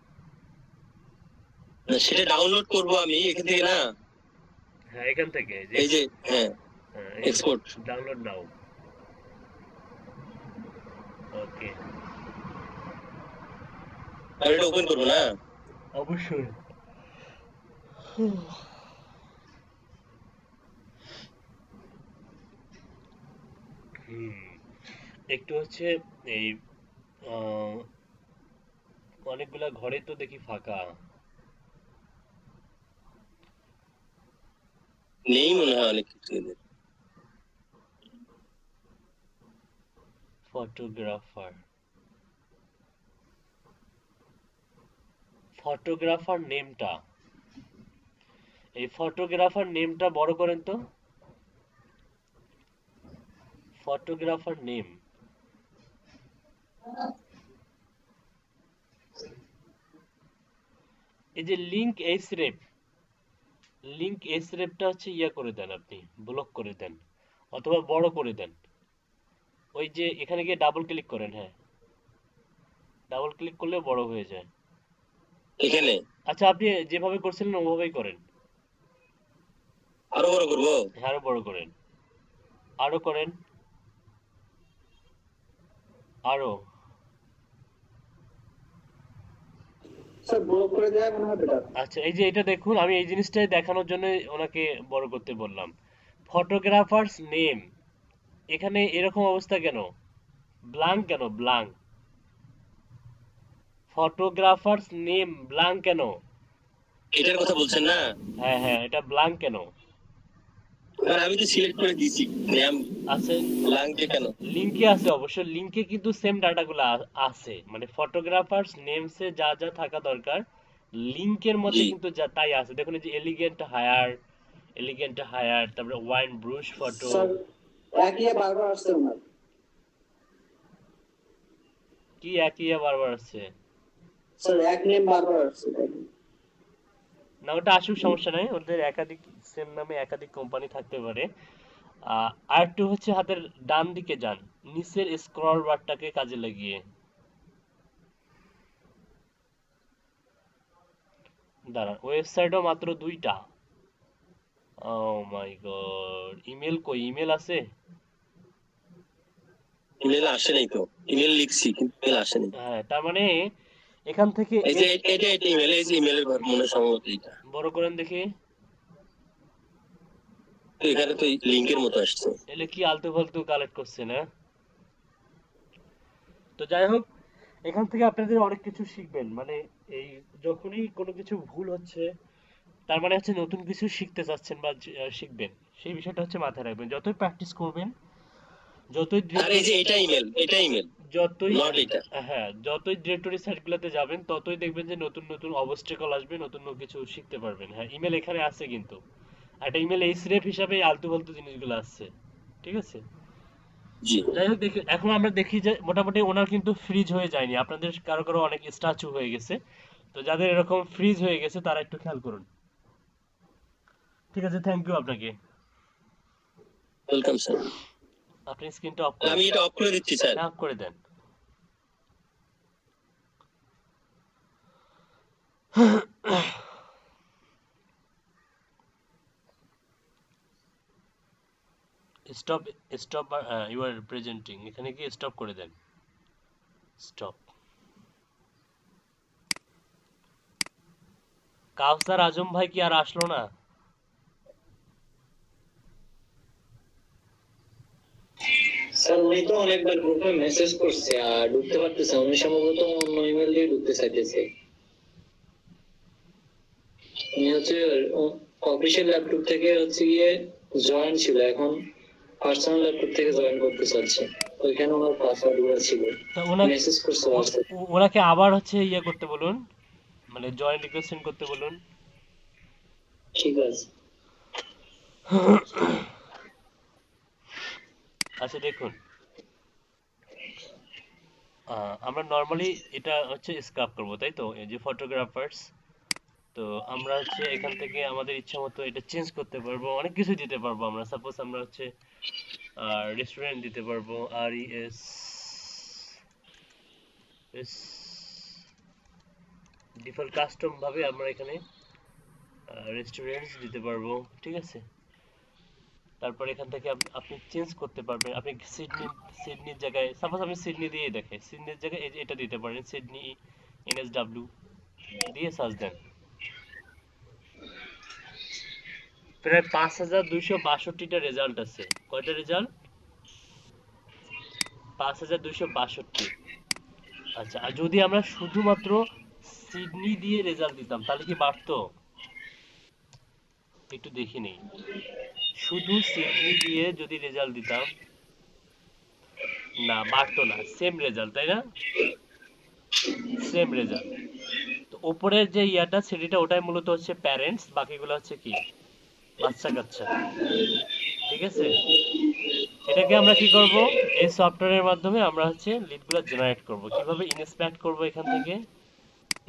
সেটা ডাউনলোড করব আমি এখান থেকে না, হ্যাঁ এখান থেকে এই যে হ্যাঁ এক্সপোর্ট ডাউনলোড নাও। ওকে, আর এটা ওপেন করব না? অবশ্যই। একটু হচ্ছে এই অনেকগুলা ঘরে তো দেখি ফাঁকা। নেই মনে হয় অনেক কিছু এদের। ফটোগ্রাফার, ফটোগ্রাফার নেমটা, এই ফটোগ্রাফার নেমটা বড় করেন তো। ফটোগ্রাফার নেম, এই যে লিংক এসরেপ, লিংক এসরেপটা হচ্ছে ইয়া করে দেন, আপনি ব্লক করে দেন অথবা বড় করে দেন। ওই যে এখানে গিয়ে ডাবল ক্লিক করেন, হ্যাঁ ডাবল ক্লিক করলে বড় হয়ে যায় এখানে। আচ্ছা আপনি যেভাবে করছিলেন ওভাবেই করেন। আরো বড় করব? হ্যাঁ আরো বড় করেন, আরো করেন, আরো। স্যার ব্লক করে দেয় মনে হয় বেটার। আচ্ছা এই যে এটা দেখুন, আমি এই জিনিসটাই দেখানোর জন্য ওনাকে বড় করতে বললাম। ফটোগ্রাফার্স নেম, এখানে এরকম অবস্থা কেন? ব্ল্যাঙ্ক কেন? ব্ল্যাঙ্ক, ফটোগ্রাফার্স নেম ব্ল্যাঙ্ক কেন? এটার কথা বলছেন না? হ্যাঁ হ্যাঁ, এটা ব্ল্যাঙ্ক কেন? আর আমি তো সিলেক্ট করে দিয়েছি নাম। আছে ব্ল্যাঙ্কে কেন? লিংকে আছে, অবশ্য লিংকে কিন্তু সেম ডাটাগুলো আছে, মানে ফটোগ্রাফার্স নেমসে যা যা থাকা দরকার লিংকের মধ্যে কিন্তু যা তাই আছে। দেখুন এই যে এলিগেন্ট হায়ার, এলিগেন্ট হায়ার, তারপরে ওয়াইন ব্রুশ ফটো। স্যার একই বারবার আসছে না। কি একই বারবার আসছে? স্যার এক নেম বারবার আসছে। না ওটা আসুক, সমস্যা নাই, ওদের একাধিক সেম নামে একাধিক কোম্পানি থাকতে পারে। আর একটু হচ্ছে হাতের ডান দিকে যান, নিচের স্ক্রল বারটাকে কাজে লাগিয়ে দাঁড়ান। ওয়েবসাইটও মাত্র 2টা। ও মাই গড, ইমেল কই? ইমেল আছে? ইমেল আসে নাই তো, ইমেল লিখছি কিন্তু ইমেল আসে নাই। হ্যাঁ তার মানে এখান থেকে এই যে এটা ইমেল, এই যে ইমেলের মনে সম্ভবত এটা বড় করেন দেখি। তো এখানে তো লিংকের মতো আসছে। এলে কি আলতু ফালতু কালেক্ট করছে না? তো যাই হোক, এখান থেকে আপনাদের অনেক কিছু শিখবেন, মানে এই যখনই কোনো কিছু ভুল হচ্ছে তার মানে হচ্ছে নতুন কিছু শিখতে চাচ্ছেন বা শিখবেন, সেই বিষয়টা হচ্ছে মাথায় রাখবেন। যতই প্র্যাকটিস করবেন, যতই আর এই যে এটা ইমেল, এটা ইমেল যতই নট এটা। হ্যাঁ যতই ডিরেক্টরি সাইটগুলোতে যাবেন ততই দেখবেন যে নতুন নতুন অবস্ট্রাকল আসবে, নতুন নতুন কিছু শিখতে পারবেন। হ্যাঁ ইমেল এখানে আছে, কিন্তু একটা ইমেল এইচরেফ হিসাবে আলতু ফালতু জিনিসগুলো আসছে, ঠিক আছে? জি যাই হোক, দেখি এখন আমরা দেখি যে মোটামুটি ওনার কিন্তু ফ্রিজ হয়ে যায়নি, আপনাদের কারো কারো অনেক স্ট্যাচু হয়ে গেছে। তো যাদের এরকম ফ্রিজ হয়ে গেছে তারা একটু খেয়াল করুন। ঠিক আছে, থ্যাংক ইউ আপনাকে। Welcome sir. আপনি স্ক্রিনটা অফ করেন। আমি এটা অফ করে দিচ্ছি স্যার। অফ করে দেন। Stop, stop, you are presenting, এখানে কি স্টপ করে দেন। স্টপ। কাউসার আজম ভাই কি আর আসলো না? স্যার উনি তো অনেকবার গ্রুপে মেসেজ করছে আর ঢুকতে পারতেছে, উনি সম্ভবত অন্য ইমেল দিয়ে ঢুকতে চাইতেছে। উনি হচ্ছে অফিসিয়াল ল্যাপটপ থেকে হচ্ছে গিয়ে জয়েন ছিল, এখন পার্সোনাল ল্যাপটপ থেকে জয়েন করতে চাচ্ছে, ওইখানে ওনার পাসওয়ার্ড গুলো ছিল, মেসেজ করছে হোয়াটসঅ্যাপে। ওনাকে আবার হচ্ছে ইয়ে করতে বলুন, মানে জয়েন রিকোয়েস্ট সেন্ড করতে বলুন। ঠিক আছে। আচ্ছা দেখুন, আমরা নর্মালি এটা হচ্ছে স্ক্রাব করব, তাই তো? এই যে ফটোগ্রাফার্স, তো আমরা হচ্ছে এখান থেকে আমাদের ইচ্ছা মতো এটা চেঞ্জ করতে পারবো, অনেক কিছু দিতে পারবো আমরা। সাপোজ আমরা হচ্ছে রেস্টুরেন্ট দিতে পারবো, RES এস, ডিফল্ট কাস্টম ভাবে আমরা এখানে রেস্টুরেন্টস দিতে পারবো, ঠিক আছে? তারপর এখান থেকে আপনি চেঞ্জ করতে পারবেন। আপনি সিডনির জায়গায়, সাপোজ আপনি সিডনি দিয়ে দেখে, সিডনির জায়গায় এটা দিতে পারেন, সিডনি NSW দিয়ে সার্চ দেন। প্রায় 5262টা রেজাল্ট আছে। কয়টা রেজাল্ট? 5262। আচ্ছা, আর যদি আমরা শুধুমাত্র সিডনি দিয়ে রেজাল্ট দিতাম তাহলে কি বাড়তো? একটু দেখি নেই। শুধু সিডনি দিয়ে যদি রেজাল্ট দিতাম, না বাড়তো না, সেম রেজাল্ট, তাই না? Same result. তো উপরের যে ইয়াটা সিডিটা ওটাই মূলত হচ্ছে প্যারেন্টস, বাকিগুলো হচ্ছে কি বাচ্চা কাচ্চা, ঠিক আছে? এটাকে আমরা কি করব, এই সফটওয়্যারের মাধ্যমে আমরা হচ্ছে লিডগুলো জেনারেট করব। কিভাবে? ইনস্পেক্ট করব, এখান থেকে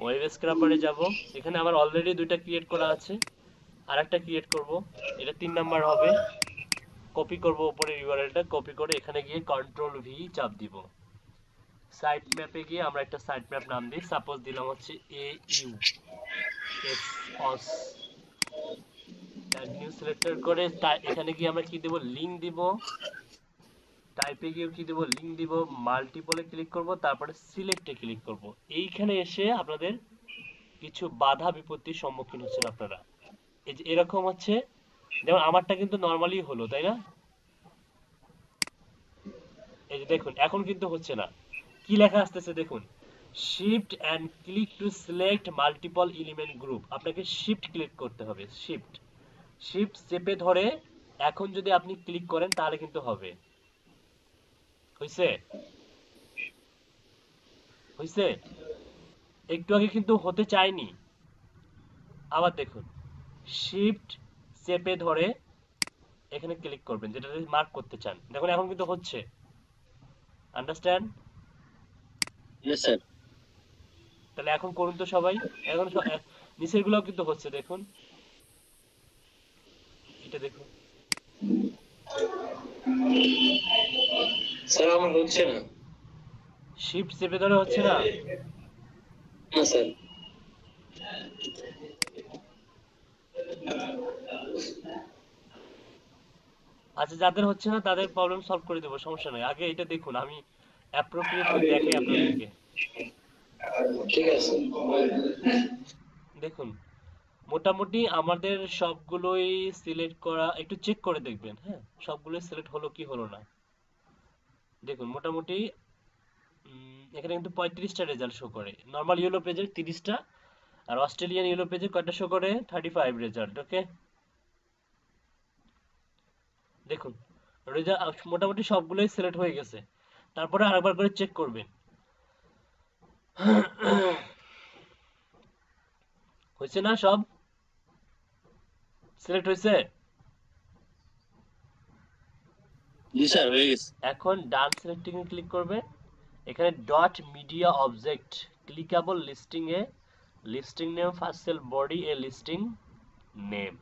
ওয়েব স্ক্রাপারে যাব, এখানে আমার অলরেডি দুইটা ক্রিয়েট করা আছে, আরেকটা ক্রিয়েট করব, এটা 3 নাম্বার হবে। কপি করব উপরের ইউআরএলটা, কপি করে এখানে গিয়ে কন্ট্রোল ভি চাপ দিব। সাইট ম্যাপে গিয়ে আমরা একটা সাইট ম্যাপ নাম দিই, সাপোজ দিলাম হচ্ছে AU নিউ সিলেক্টর করে এখানে গিয়ে আমরা কি দেব, লিংক দিব। টাইপে গিয়ে কি দেব, লিংক দিব। মাল্টিপলে ক্লিক করব, তারপরে সিলেক্টে ক্লিক করব। এইখানে এসে আপনাদের কিছু বাধা বিপত্তির সম্মুখীন হচ্ছেন আপনারা। এই যে এরকম হচ্ছে, যেমন আমারটা কিন্তু নরমালি হলো, তাই না? এই যে দেখুন এখন কিন্তু হচ্ছে না। কি লেখা আসতেছে দেখুন, shift and click to select multiple element group. আপনাকে শিফট ক্লিক করতে হবে, শিফট চেপে ধরে এখন যদি আপনি ক্লিক করেন তাহলে কিন্তু হবে। হইছে? হইছে? একটু আগে কিন্তু হতে চায়নি। আবার দেখুন, শিফট চেপে ধরে এখানে ক্লিক করবেন যেটা মার্ক করতে চান। দেখুন এখন কিন্তু হচ্ছে। আন্ডারস্ট্যান্ড? Yes sir. তাহলে এখন করুন তো সবাই। এখন নিচের গুলো কিন্তু হচ্ছে, দেখুন এটা দেখুন। স্যার আমার হচ্ছে না। শিফট চেপে ধরে হচ্ছে না? না স্যার। আচ্ছা, যাদের হচ্ছে না তাদের প্রবলেম সলভ করে দেবো, সমস্যা নাই। আগে এটা দেখুন, আমি অ্যাপ্রোপ্রিয়েটলি দেখাই আপনাদেরকে। ঠিক আছে। দেখুন মোটামুটি আমাদের সবগুলোই সিলেক্ট করা, একটু চেক করে দেখবেন, হ্যাঁ সবগুলোই সিলেক্ট হলো কি হলো না। দেখুন মোটামুটি এখানে কিন্তু 35টা রেজাল্ট শো করে। নরমাল ইয়েলো পেজের 30টা, আর অস্ট্রেলিয়ান ইয়েলো পেজে কয়টা শো করে? 35 রেজাল্ট। ওকে, দেখুন রেজাল্ট মোটামুটি সবগুলোই সিলেক্ট হয়ে গেছে। তারপরে আরেকবার করে চেক করবেন। হয়েছে না? সব সিলেক্ট হয়েছে? জি স্যার, হয়ে গেছে। এখন ডান সিলেক্টিং এ ক্লিক করবে, এখানে dot media object clickable listing a listing name first cell body a listing name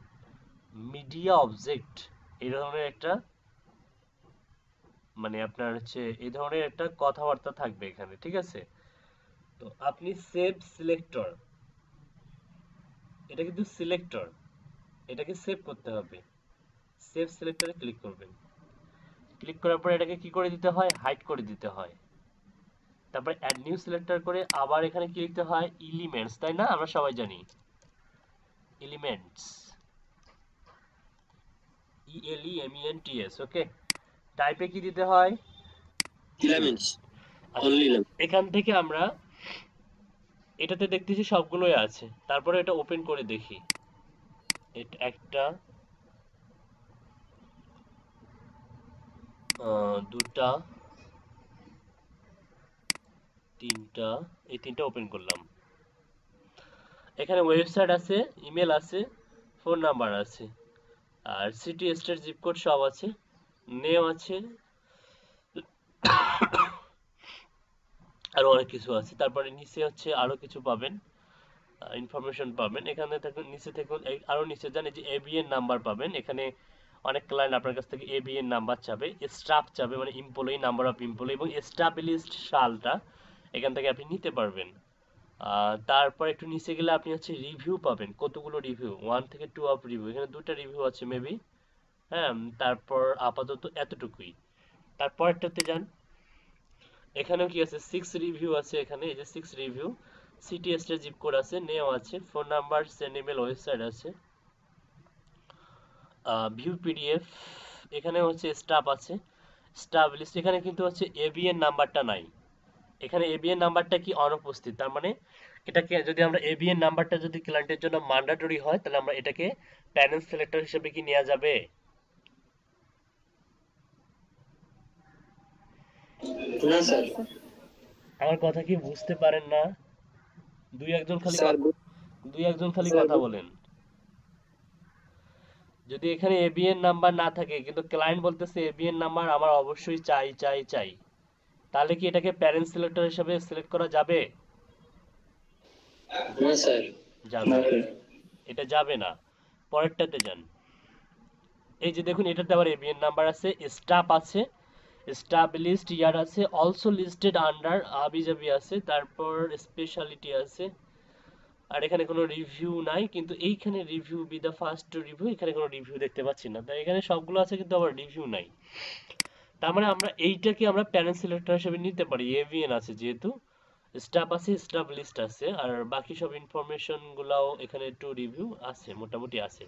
media object, এই ধরনের একটা মানে আপনার হচ্ছে এই ধরনের একটা কথাবার্তা থাকবে এখানে, ঠিক আছে? তো আপনি সেভ সিলেক্টর, এটা কিন্তু সিলেক্টর, এটাকে সেভ করতে হবে। সেভ সিলেক্টরে ক্লিক করবেন, ক্লিক করার পর এটাকে কি করে দিতে হয়, হাইড করে দিতে হয়। তারপর অ্যাড নিউ সিলেক্টর করে আবার এখানে কি লিখতে হয়, এলিমেন্টস, তাই না? আমরা সবাই জানি এলিমেন্টস, ELEMENTS। ওকে, টাইপে কি দিতে হয়, এলিমেন্টস, অনলি এলিমেন্টস। এখান থেকে আমরা এটাতে দেখতেছি সবগুলোই আছে। তারপরে এটা ওপেন করে দেখি, এটা একটা দুটা তিনটা, এই তিনটা ওপেন করলাম। এখানে ওয়েবসাইট আছে, ইমেল আছে, ফোন নাম্বার আছে, আর সিটি স্টেট জিপ কোড সব আছে, নেম আছে, আরো অনেক কিছু আছে। তারপরে নিচে হচ্ছে আরো কিছু পাবেন, ইনফরমেশন পাবেন। এখানে থাকুন, নিচে থাকুন, আরো নিচে যান, এই যে এবিএন নাম্বার পাবেন। এখানে অনেক ক্লায়েন্ট আপনার কাছ থেকে এবিএন নাম্বার চাবে, স্টাফ চাবে, মানে এমপ্লয়ি, নাম্বার অফ এমপ্লয়ি এবং এস্টাবলিশড সালটা এখান থেকে আপনি নিতে পারবেন। তারপর একটু নিচে গেলে আপনি হচ্ছে রিভিউ পাবেন, কতগুলো রিভিউ, 1 থেকে 2 অফ রিভিউ, এখানে 2টা রিভিউ আছে মেবি। হ্যাঁ, তারপর আপাতত এতটুকুই। তারপরটাতে যান, এখানেও কি আছে, 6 রিভিউ আছে এখানে, এই যে 6 রিভিউ, সিটিএস এর জিপ কোড আছে, নেম আছে, phone number, send email, website আছে, ভিউ পিডিএফ, এখানে হচ্ছে স্টাফ আছে, স্টাফ লিস্ট। এখানে কিন্তু হচ্ছে এবিএন নাম্বারটা নাই, এখানে এবিএন নাম্বারটা কি অনুপস্থিত। তার মানে এটাকে যদি আমরা এবিএন নাম্বারটা যদি ক্লায়েন্টের জন্য ম্যান্ডেটরি হয়, তাহলে আমরা এটাকে প্যানেল সিলেক্টর হিসেবে কি নেওয়া যাবে? না স্যার, আমার কথা কি বুঝতে পারেন না? দুই একজন খালি কথা বলেন। যদি এখানে এবিএন নাম্বার না থাকে কিন্তু ক্লায়েন্ট বলতেছে এবিএন নাম্বার আমার অবশ্যই চাই চাই চাই, তাহলে কি এটাকে প্যারেন্ট সিলেক্টর হিসেবে সিলেক্ট করা যাবে? না স্যার, যাবে না, এটা যাবে না। পরেরটাতে যান, এই যে দেখুন এটাতে আবার এবিএন নাম্বার আছে, স্টাফ আছে, এস্টাবলিশড ইয়ার আছে, অলসো লিস্টেড আন্ডার আবিজাবি আছে, তারপর স্পেশালিটি আছে। আর এখানে কোনো রিভিউ নাই, কিন্তু এইখানে review be the first review, এখানে কোনো রিভিউ দেখতে পাচ্ছি না। তাই এখানে সবগুলো আছে কিন্তু আবার রিভিউ নাই। তার মানে আমরা এইটাকে আমরা প্যারেন্ট সিলেক্টর হিসেবে নিতে পারি, এভিএন আছে যেহেতু, স্টাফ আছে, স্টাফ লিস্ট আছে, আর বাকি সব ইনফরমেশন গুলাও এখানে একটু রিভিউ আছে, মোটামুটি আছে।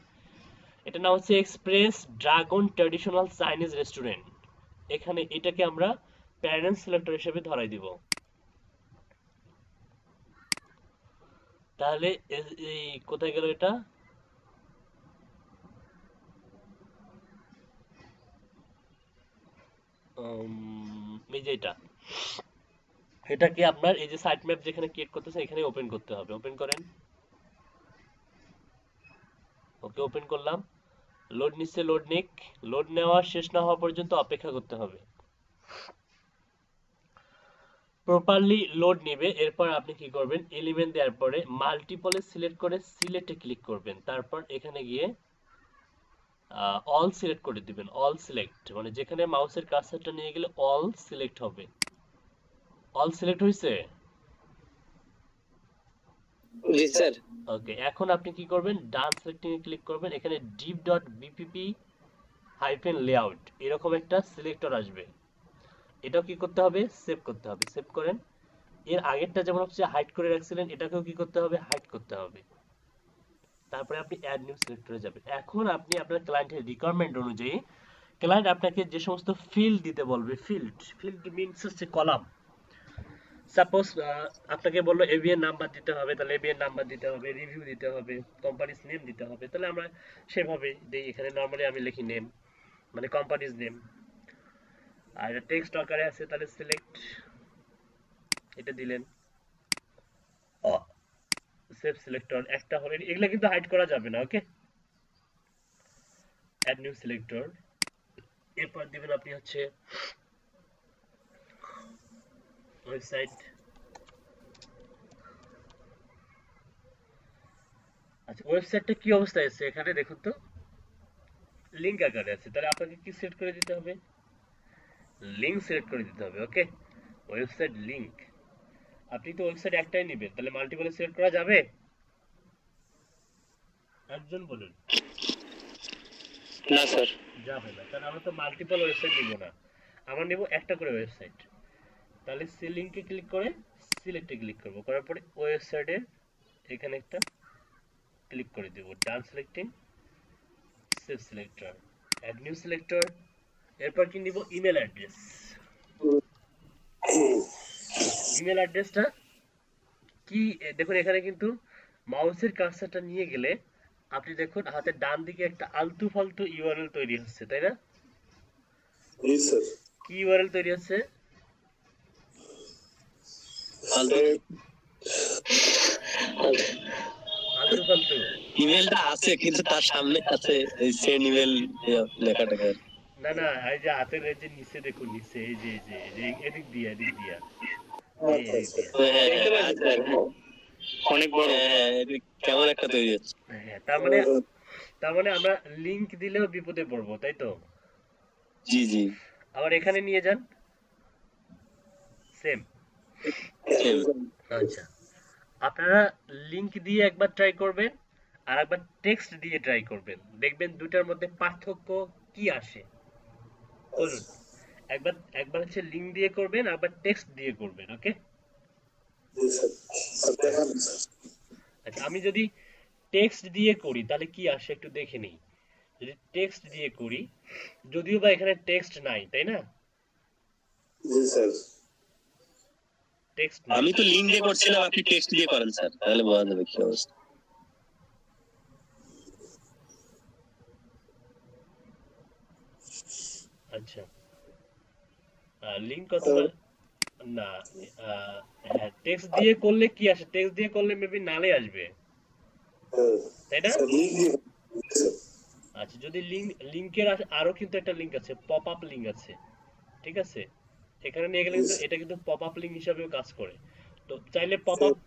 এটা নাম হচ্ছে express dragon traditional Chinese restaurant. এখানে এটাকে আমরা প্যারেন্ট সিলেক্টর হিসেবে ধরাই দিব। তাহলে এই কোথায় গেল এটা? এই যে এটাকে আপনার এই যে সাইট ম্যাপ যেখানে ক্রিয়েট করতেছে এখানে ওপেন করতে হবে। ওপেন করেন, ওকে ওপেন করলাম, লোড নিচ্ছে, লোড নিক, লোড নেওয়া শেষ না হওয়া পর্যন্ত অপেক্ষা করতে হবে। প্রপারলি লোড নেবে। এরপর আপনি কি করবেন, এলিমেন্ট দেওয়ার পরে মাল্টিপলে সিলেক্ট করে সিলেক্টে ক্লিক করবেন। তারপর এখানে গিয়ে অল সিলেক্ট করে দিবেন, অল সিলেক্ট, মানে যেখানে মাউসের কার্সারটা নিয়ে গেলে অল সিলেক্ট হবে। অল সিলেক্ট হয়েছে? জি স্যার। ওকে, এখন আপনি কি করবেন, ডান সিলেক্টিং এ ক্লিক করবেন, এখানে div.bpp-layout এরকম একটা সিলেক্টর আসবে। এটাও কি করতে হবে, সেভ করতে হবে। সেভ করেন। এর আগেরটা যেমন হচ্ছে হাইড করে রাখছিলেন, এটাকেও কি করতে হবে, হাইড করতে হবে। তারপরে আপনি অ্যাড নিউ সিলেক্টরে যাবেন। এখন আপনি আপনার ক্লায়েন্টের রিকোয়ারমেন্ট অনুযায়ী ক্লায়েন্ট আপনাকে যে সমস্ত ফিল্ড দিতে বলবে, ফিল্ড মিনস হচ্ছে কলাম। সাপোজ আপনাকে বললো এবিএন নাম্বার দিতে হবে, তাহলে এবিএন নাম্বার দিতে হবে, রিভিউ দিতে হবে, কোম্পানিজ নেম দিতে হবে, তাহলে আমরা সেভাবে দিই। এখানে নরমালি আমি লিখি নেম, মানে কোম্পানিজ নেম। আর এটা টেক্সট আকারে আছে, তাহলে সিলেক্ট এটা দিলেন, সেভ সিলেক্টর একটা হলে, এগুলা কিন্তু হাইড করা যাবে না। ওকে, অ্যাড নিউ সিলেক্টর। এরপর দিবেন আপনি হচ্ছে ওয়েবসাইট। আচ্ছা, ওয়েবসাইটটা কি অবস্থায় আছে এখানে দেখুন তো, লিংক আকারে আছে, তাহলে আপনাকে কি সেট করে দিতে হবে, লিংক সিলেক্ট করে দিতে হবে। ওকে, ওয়েবসাইট লিংক। আপনি তো ওয়েবসাইট একটাই নেবেন, তাহলে মাল্টিপলে সিলেক্ট করা যাবে? একজন বলুন। না স্যার, যাবে না, কারণ আমরা তো মাল্টিপল ওয়েবসাইট নিব না, আমরা নেব একটা করে ওয়েবসাইট। তাহলে সি লিংকে ক্লিক করে সিলেক্টে ক্লিক করব, করার পরে ওয়েবসাইটে এখানে একটা ক্লিক করে দেব, done selecting, save selector, add new selector. এরপর কি নিব, ইমেল অ্যাড্রেস। ইমেল অ্যাড্রেসটা কি দেখুন, এখানে কিন্তু মাউসের কার্সারটা নিয়ে গেলে আপনি দেখুন হাতের ডান দিকে একটা আলতু ফালতু ইউআরএল তৈরি হচ্ছে, তাই না? জি স্যার। কি ইউআরএল তৈরি হচ্ছে? আলতু ফালতু ইমেলটা আছে কিন্তু তার সামনে আছে সেন্ড ইমেল লেখাটা। না না, এই যে হাতের এই যে নিচে দেখুন, নিচে এই যে এদিক দিয়া আচ্ছা আচ্ছা হ্যাঁ দেখতে হ্যাঁ পাচ্ছেন স্যার? অনেক বড়। হ্যাঁ, এটা কেমন একটা তৈরি হচ্ছে। হ্যাঁ, তার মানে আমরা লিংক দিলেও বিপদে পড়বো, তাই তো? জি জি আবার এখানে নিয়ে যান, সেম। সেম। আচ্ছা, আপনারা লিংক দিয়ে একবার ট্রাই করবেন, আর একবার টেক্সট দিয়ে ট্রাই করবেন, দেখবেন দুটার মধ্যে পার্থক্য কি আসে। বলুন, একবার একবার হচ্ছে লিংক দিয়ে করবেন, আবার টেক্সট দিয়ে করবেন, ওকে? জি স্যার স্যার দেখান স্যার আচ্ছা, আমি যদি টেক্সট দিয়ে করি তাহলে কি আসে একটু দেখে নিই। যদি টেক্সট দিয়ে করি, যদিও বা এখানে টেক্সট নাই, তাই না? জি স্যার টেক্সট নাই। আমি তো লিঙ্ক দিয়ে করছিলাম, আপনি টেক্সট দিয়ে করেন স্যার, তাহলে বোঝা যাবে কি অবস্থা। আচ্ছা, লিংক অথবা না, হ্যাঁ, টেক্সট দিয়ে করলে কি আসে? টেক্সট দিয়ে করলে মেবি নালে আসবে, তাই না? স্যার লিঙ্ক দিয়ে স্যার আচ্ছা, যদি লিংকের আরো কিন্তু একটা লিংক আছে, পপ আপ লিংক আছে, ঠিক আছে? এখানে নিয়ে গেলে কিন্তু এটা কিন্তু পপ আপ লিংক হিসাবেও কাজ করে। তো চাইলে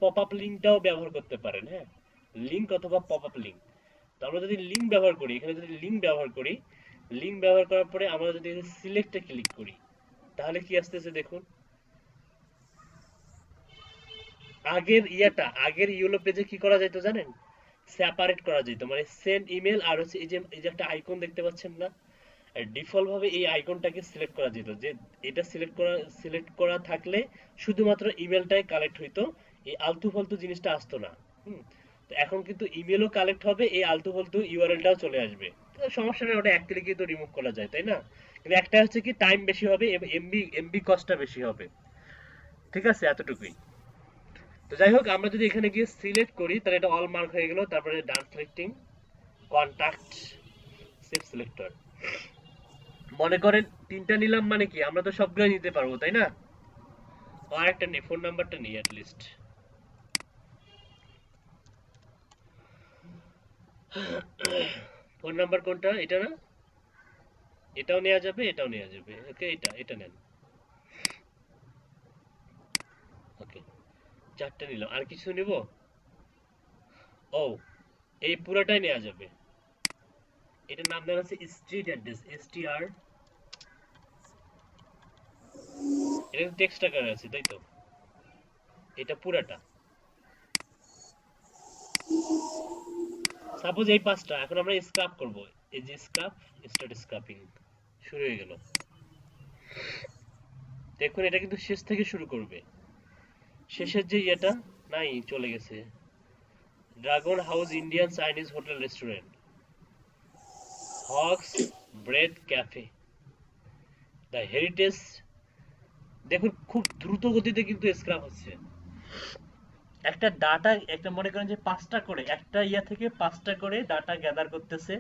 পপ আপ লিংকটাও ব্যবহার করতে পারেন, হ্যাঁ, লিংক অথবা পপ আপ লিংক। তো আমরা যদি লিংক ব্যবহার করি, এখানে যদি লিংক ব্যবহার করি, লিংক ব্যবহার করার পরে আমরা যদি সিলেক্টে ক্লিক করি, তাহলে কি আসতেছে দেখুন। আগের ইয়েলো পেজে কি করা যেত জানেন? সেপারেট করা যেত, মানে সেন্ড ইমেল আর হচ্ছে এই যে একটা আইকন দেখতে পাচ্ছেন না, ডিফল্ট ভাবে এই আইকনটাকে সিলেক্ট করা যেত, যে এটা সিলেক্ট করা থাকলে শুধুমাত্র ইমেলটাই কালেক্ট হইতো, এই আলতু ফালতু জিনিসটা আসতো না। হুম, তো এখন কিন্তু ইমেলও কালেক্ট হবে, এই আলতু ফালতু ইউআরএলটাও চলে আসবে। তো সমস্যা নেই, ওটা এক ক্লিকে তো রিমুভ করা যায়, তাই না? কিন্তু একটা হচ্ছে কি, টাইম বেশি হবে, এমবি কস্টটা বেশি হবে। ঠিক আছে, এতটুকুই। তো যাই হোক, আমরা যদি এখানে গিয়ে সিলেক্ট করি তাহলে এটা অল মার্ক হয়ে গেল। তারপরে ডান সিলেক্টিং কন্টাক্ট সেভ সিলেক্টর, মনে করেন তিনটা নিলাম, মানে কি আমরা তো সবগুলো নিতে পারবো, তাই না? আর একটা নেই, ফোন নাম্বারটা নেই অ্যাটলিস্ট। ফোন নাম্বার কোনটা? এটা না? এটাও নেওয়া যাবে, এটাও নেওয়া যাবে, ওকে, এটা নেন। ওকে, চারটা নিলাম, আর কিছু নিব? ও, এই পুরোটাই নেওয়া যাবে। এটার নাম দেওয়া আছে স্ট্রিট অ্যাড্রেস, এসটিআর। এটা টেক্সট আকারে আছে, তাই তো? এটা পুরাটা। সাপোজ এই পাঁচটা, এখন আমরা স্ক্রাপ করব। এই যে স্ক্রাপ, স্টার্ট স্ক্রাপিং শুরু হয়ে গেল। দেখুন, এটা কিন্তু শেষ থেকে শুরু করবে। শেষের যে ইয়েটা নাই, চলে গেছে। Dragon house Indian Chinese hotel restaurant, Hawks bread cafe, the heritage. দেখুন খুব দ্রুত গতিতে কিন্তু স্ক্রাপ হচ্ছে। একটা ডাটা, একটা মনে করেন যে পাঁচটা করে, একটা ইয়া থেকে পাঁচটা করে ডাটা গ্যাদার করতেছে,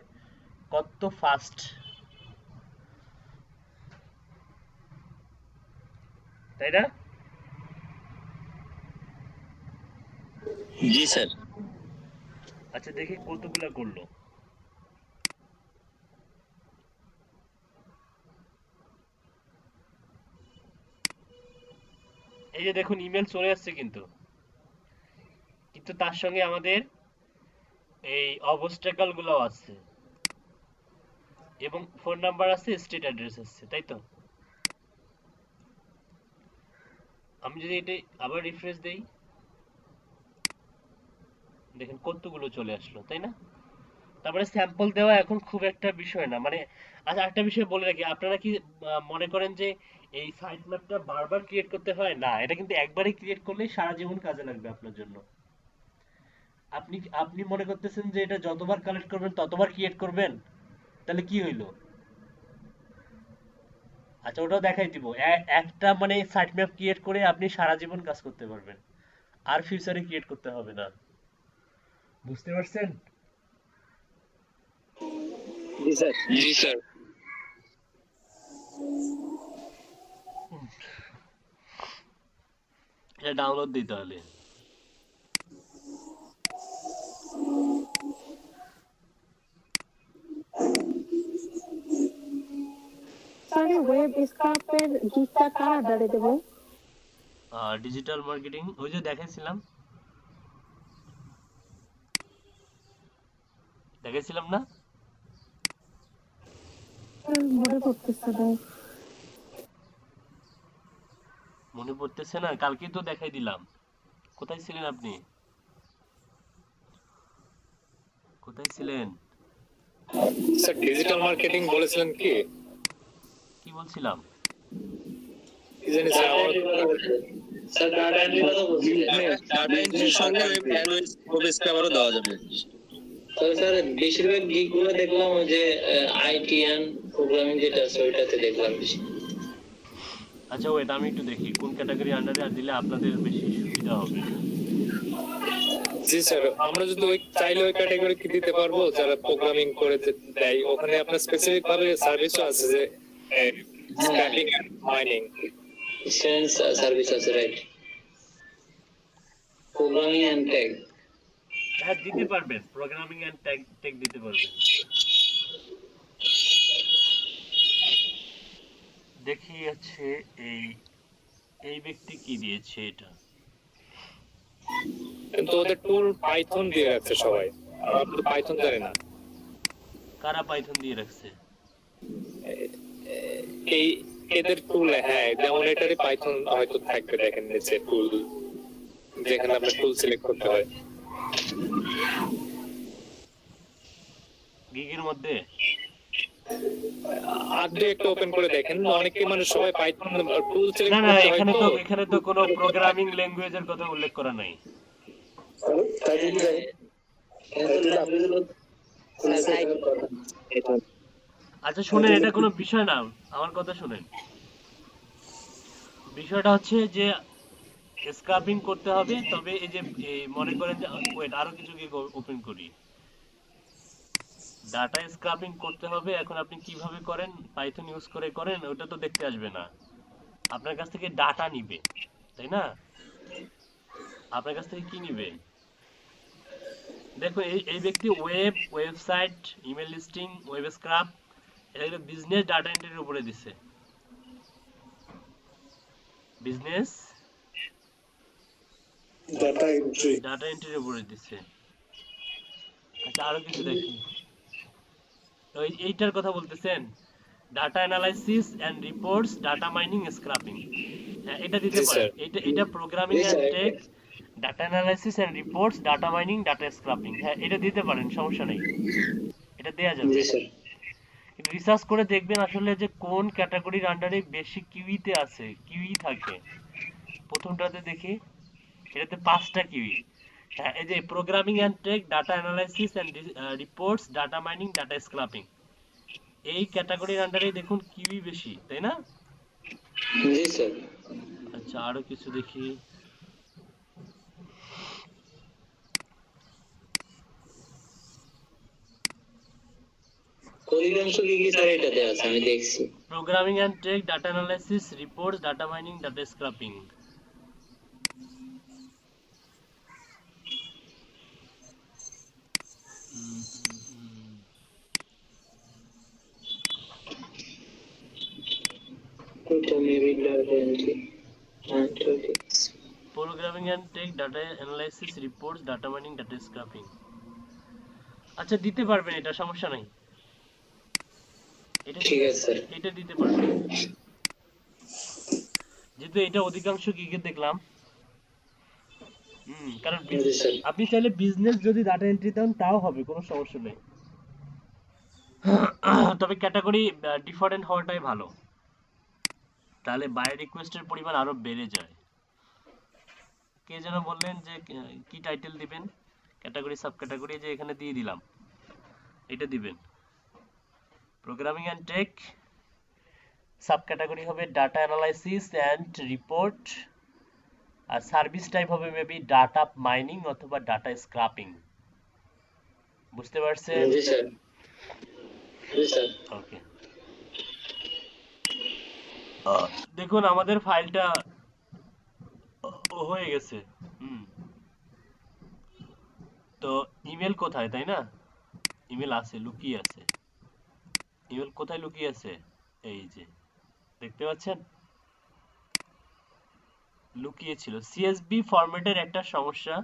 কত ফাস্ট, তাই না? জি স্যার। আচ্ছা, দেখি কতগুলা করলো। এই যে দেখুন, ইমেল চলে আসছে, কিন্তু তার সঙ্গে আমাদের এই অবস্টাকল গুলো আছে, এবং ফোন নাম্বার আছে, স্ট্রিট অ্যাড্রেস আছে, তাই তো? আমি যদি এটা আবার রিফ্রেশ দেই, দেখেন কতগুলো চলে আসলো, তাই না? তারপরে স্যাম্পল দেওয়া এখন খুব একটা বিষয় না, মানে। আচ্ছা, একটা বিষয় বলে রাখি, আপনারা কি মনে করেন যে এই সাইট ম্যাপটা বারবার ক্রিয়েট করতে হয়? না, এটা কিন্তু একবারই ক্রিয়েট করলেই সারা জীবন কাজে লাগবে আপনার জন্য। আপনি আপনি মনে করতেছেন যে এটা যতবার কালেক্ট করবেন ততবার ক্রিয়েট করবেন, তাহলে কি হইলো? আচ্ছা, ওটাও দেখাই দিব। একটা মানে সাইট ম্যাপ ক্রিয়েট করে আপনি সারা জীবন কাজ করতে পারবেন, আর ফিউচারে ক্রিয়েট করতে হবে না। বুঝতে পারছেন? জি স্যার। জি স্যার। এটা ডাউনলোড দিই তাহলে। তাহলে ওয়েব স্ক্রাপের গিকটা কার অর্ডারে দেবো? ডিজিটাল মার্কেটিং ওই যে দেখাইছিলাম না মনে পড়তেছে না। মনে পড়তেছে না? কালকে তো দেখাই দিলাম। কোথায় ছিলেন আপনি? কোথায় ছিলেন? স্যার ডিজিটাল মার্কেটিং বলেছিলেন কি? কি বলছিলাম? কি জানি স্যার আমার স্যার ডাটা এন্ট্রি কথা বলছিলেন। ডাটা এন্ট্রির সঙ্গে ওই প্যানওয়েজ প্রবেশকারও দেওয়া যাবে। তবে স্যার বেশিরভাগ গিগ গুলো দেখলাম ওই যে আইটি এন্ড প্রোগ্রামিং যেটা আছে ওইটাতে দেখলাম বেশি। আচ্ছা ওয়েট আমি একটু দেখি কোন ক্যাটাগরি আন্ডারে আর দিলে আপনাদের বেশি সুবিধা হবে। জি স্যার, আমরা যদি ওই চাইলে ওই ক্যাটাগরি কি দিতে পারবো যারা প্রোগ্রামিং করে দেয়, ওখানে আপনার স্পেসিফিক ভাবে সার্ভিসও আছে যে static and mining sense service আছে, রাইট? প্রোগ্রামিং এন্ড ট্যাগ হ্যাঁ দিতে পারবেন, প্রোগ্রামিং এন্ড টেক দিতে পারবেন। দেখি আছে এই ব্যক্তি কি দিয়েছে এটা, কিন্তু ওদের টুল পাইথন দিয়ে রাখছে সবাই, আমরা তো পাইথন জানি না। কারা পাইথন দিয়ে রাখছে? এই এদের টুল, হ্যাঁ যেমন এটারই পাইথন হয়তো থাকবে, দেখেন নিচে টুল যেখানে আপনার টুল সিলেক্ট করতে হয় গিগের মধ্যে। আপনি একটু ওপেন করে দেখেন, অনেকে মানুষ সবাই পাইথন টুল সিলেক্ট না না করতে হয় এখানে তো কোনো প্রোগ্রামিং ল্যাঙ্গুয়েজের কথা উল্লেখ করা নাই। আচ্ছা শুনেন, এটা কোনো বিষয় না, আমার কথা শুনেন। বিষয়টা হচ্ছে যে স্ক্রাপিং করতে হবে, তবে এই যে মনে করেন যে ওয়েট আরো কিছু কি ওপেন করি, ডাটা স্ক্রাপিং করতে হবে। এখন আপনি কিভাবে করেন, পাইথন ইউজ করে করেন, ওটা তো দেখতে আসবে না, আপনার কাছ থেকে ডাটা নিবে, তাই না? আপনার কাছ থেকে কি নিবে? দেখো এই ব্যক্তি website, email listing, web scrap, এটা বিজনেস ডাটা এন্ট্রির উপরে দিছে, বিজনেস ডাটা এন্ট্রির উপরে দিছে। আচ্ছা আরো কিছু দেখি, এইটার কথা বলতেছেন, data analysis and reports, data mining, scraping. হ্যাঁ এটা দিতে পারেন, এটা programming and tech, data analysis and reports, data mining, data scraping. হ্যাঁ এটা দিতে পারেন, সমস্যা নেই, এটা দেয়া যাবে। কিন্তু রিসার্চ করে দেখবেন আসলে যে কোন ক্যাটাগরির আন্ডারে বেশি কিউইতে আছে, কিউই থাকে। প্রথমটাতে দেখি, এটাতে 5টা কিউই। হ্যাঁ এই যে programming and tech, data analysis and reports, data mining, data scraping, এই ক্যাটাগরির আন্ডারে দেখুন কিউই বেশি, তাই না? জি স্যার। আচ্ছা আরো কিছু দেখি, অধিকাংশ কি স্যার এটাতে আছে আমি দেখছি। Programming and tech, data analysis, reports, data mining, data scraping. এটা maybe data entry analytics. Programming and tech, data analysis, reports, data mining, data scraping. আচ্ছা দিতে পারবেন, এটা সমস্যা নাই, এটা ঠিক আছে স্যার। এটা দিতে পারবেন, যেহেতু এটা অধিকাংশ গিগে দেখলাম। কারণ আপনি চাইলে বিজনেস যদি ডাটা এন্ট্রি দেন তাও হবে, কোনো সমস্যা নেই, তবে ক্যাটাগরি ডিফারেন্ট হওয়াটাই ভালো, তাহলে বাই রিকোয়েস্টের পরিমাণ আরো বেড়ে যায়। কে যেন বললেন যে কি টাইটেল দিবেন, ক্যাটাগরি সাব ক্যাটাগরি, যে এখানে দিয়ে দিলাম, এটা দিবেন programming and tech, subcategory হবে ডাটা অ্যানালাইসিস এন্ড রিপোর্ট, আর সার্ভিস টাইপ হবে মেবি ডাটা মাইনিং অথবা ডাটা স্ক্রাপিং। বুঝতে পারছেন? জি স্যার। জি স্যার। ওকে, দেখুন আমাদের ফাইলটা হয়ে গেছে। তো ইমেল কোথায়, তাই না? ইমেল আছে, লুকিয়ে আছে। ইমেল কোথায় লুকিয়ে আছে? এই যে দেখতে পাচ্ছেন, লুকিয়ে ছিল। সিএসভি ফরম্যাটের একটা সমস্যা,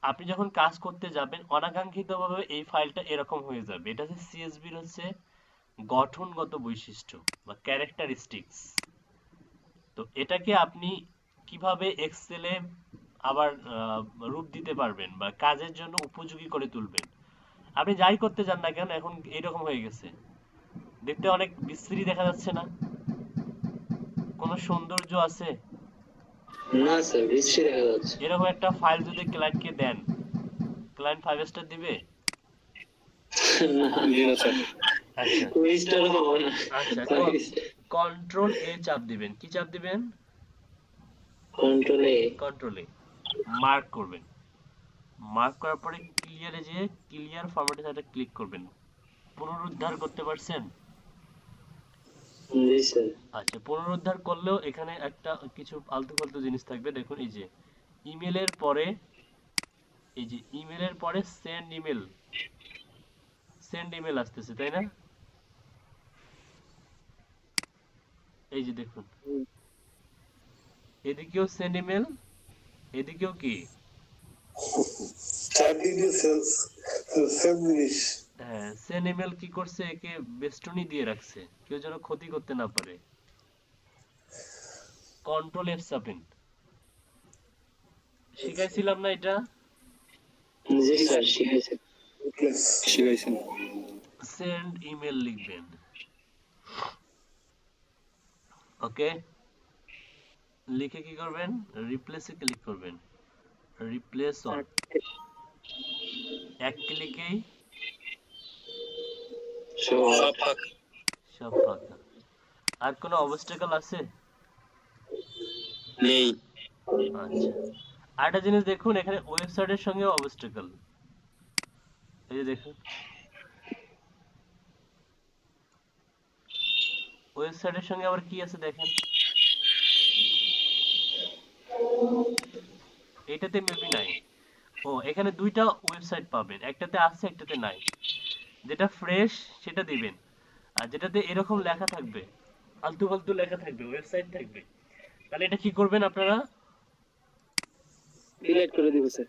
আপনি যখন কাজ করতে যাবেন অনাকাঙ্ক্ষিতভাবে এই ফাইলটা এরকম হয়ে যাবে। এটা হচ্ছে সিএসভির হচ্ছে গঠনগত বৈশিষ্ট্য বা ক্যারেক্টারিস্টিক্স। তো এটাকে আপনি কিভাবে এক্সেলে আবার রূপ দিতে পারবেন বা কাজের জন্য উপযোগী করে তুলবেন। আপনি যাই করতে যান না কেন এখন এরকম হয়ে গেছে, দেখতে অনেক বিশ্রী দেখা যাচ্ছে না? কোনো সৌন্দর্য আছে? না স্যার, বৃষ্টি দেখা যাচ্ছে। এরকম একটা ফাইল যদি ক্লায়েন্টকে দেন, ক্লায়েন্ট 5 স্টার দিবে? আচ্ছা ওই স্টার পাবো না। আচ্ছা, কন্ট্রোল এ চাপ দিবেন। কি চাপ দিবেন? কন্ট্রোল এ মার্ক করবেন। মার্ক করার পরে ক্লিয়ারে যেয়ে ক্লিয়ার ফরম্যাটে সেটা ক্লিক করবেন। পুনরুদ্ধার করতে পারছেন? জি স্যার। আচ্ছা, পুনরুদ্ধার করলেও এখানে একটা কিছু আলতু ফালতু জিনিস থাকবে। দেখুন এই যে ইমেলের পরে, এই যে ইমেলের পরে সেন্ড ইমেল আসতেছে, তাই না? এই যে দেখুন, এদিকেও সেন্ড ইমেল, এদিকেও কি চারদিকে সেম জিনিস। হ্যাঁ, সেন্ড ইমেল কি করছে, একে বেষ্টনী দিয়ে রাখছে, কেউ যেন ক্ষতি করতে না পারে। Control F চাপেন। শিখাইছিলাম না এটা? জি স্যার, শিখাইছেন। সেন্ড ইমেল লিখবেন। ওকে, লিখে কি করবেন? রিপ্লেসে ক্লিক করবেন। রিপ্লেস অল, এক ক্লিকেই সব ফাঁকা। আর কোনো অবস্টাকেল আছে? নেই। আচ্ছা, আরেকটা জিনিস দেখুন, এখানে ওয়েবসাইটের সঙ্গে অবস্টাকেল। এই যে দেখুন, ওয়েবসাইটের সঙ্গে আবার কি আছে দেখেন। এটাতে মেবি নাই। ও, এখানে দুইটা ওয়েবসাইট পাবেন, একটাতে আছে একটাতে নাই। যেটা ফ্রেশ সেটা দিবেন, আর যেটাতে এরকম লেখা থাকবে, আলতু ফালতু লেখা থাকবে, ওয়েবসাইট থাকবে, তাহলে এটা কি করবেন আপনারা? ডিলিট করে দিব স্যার।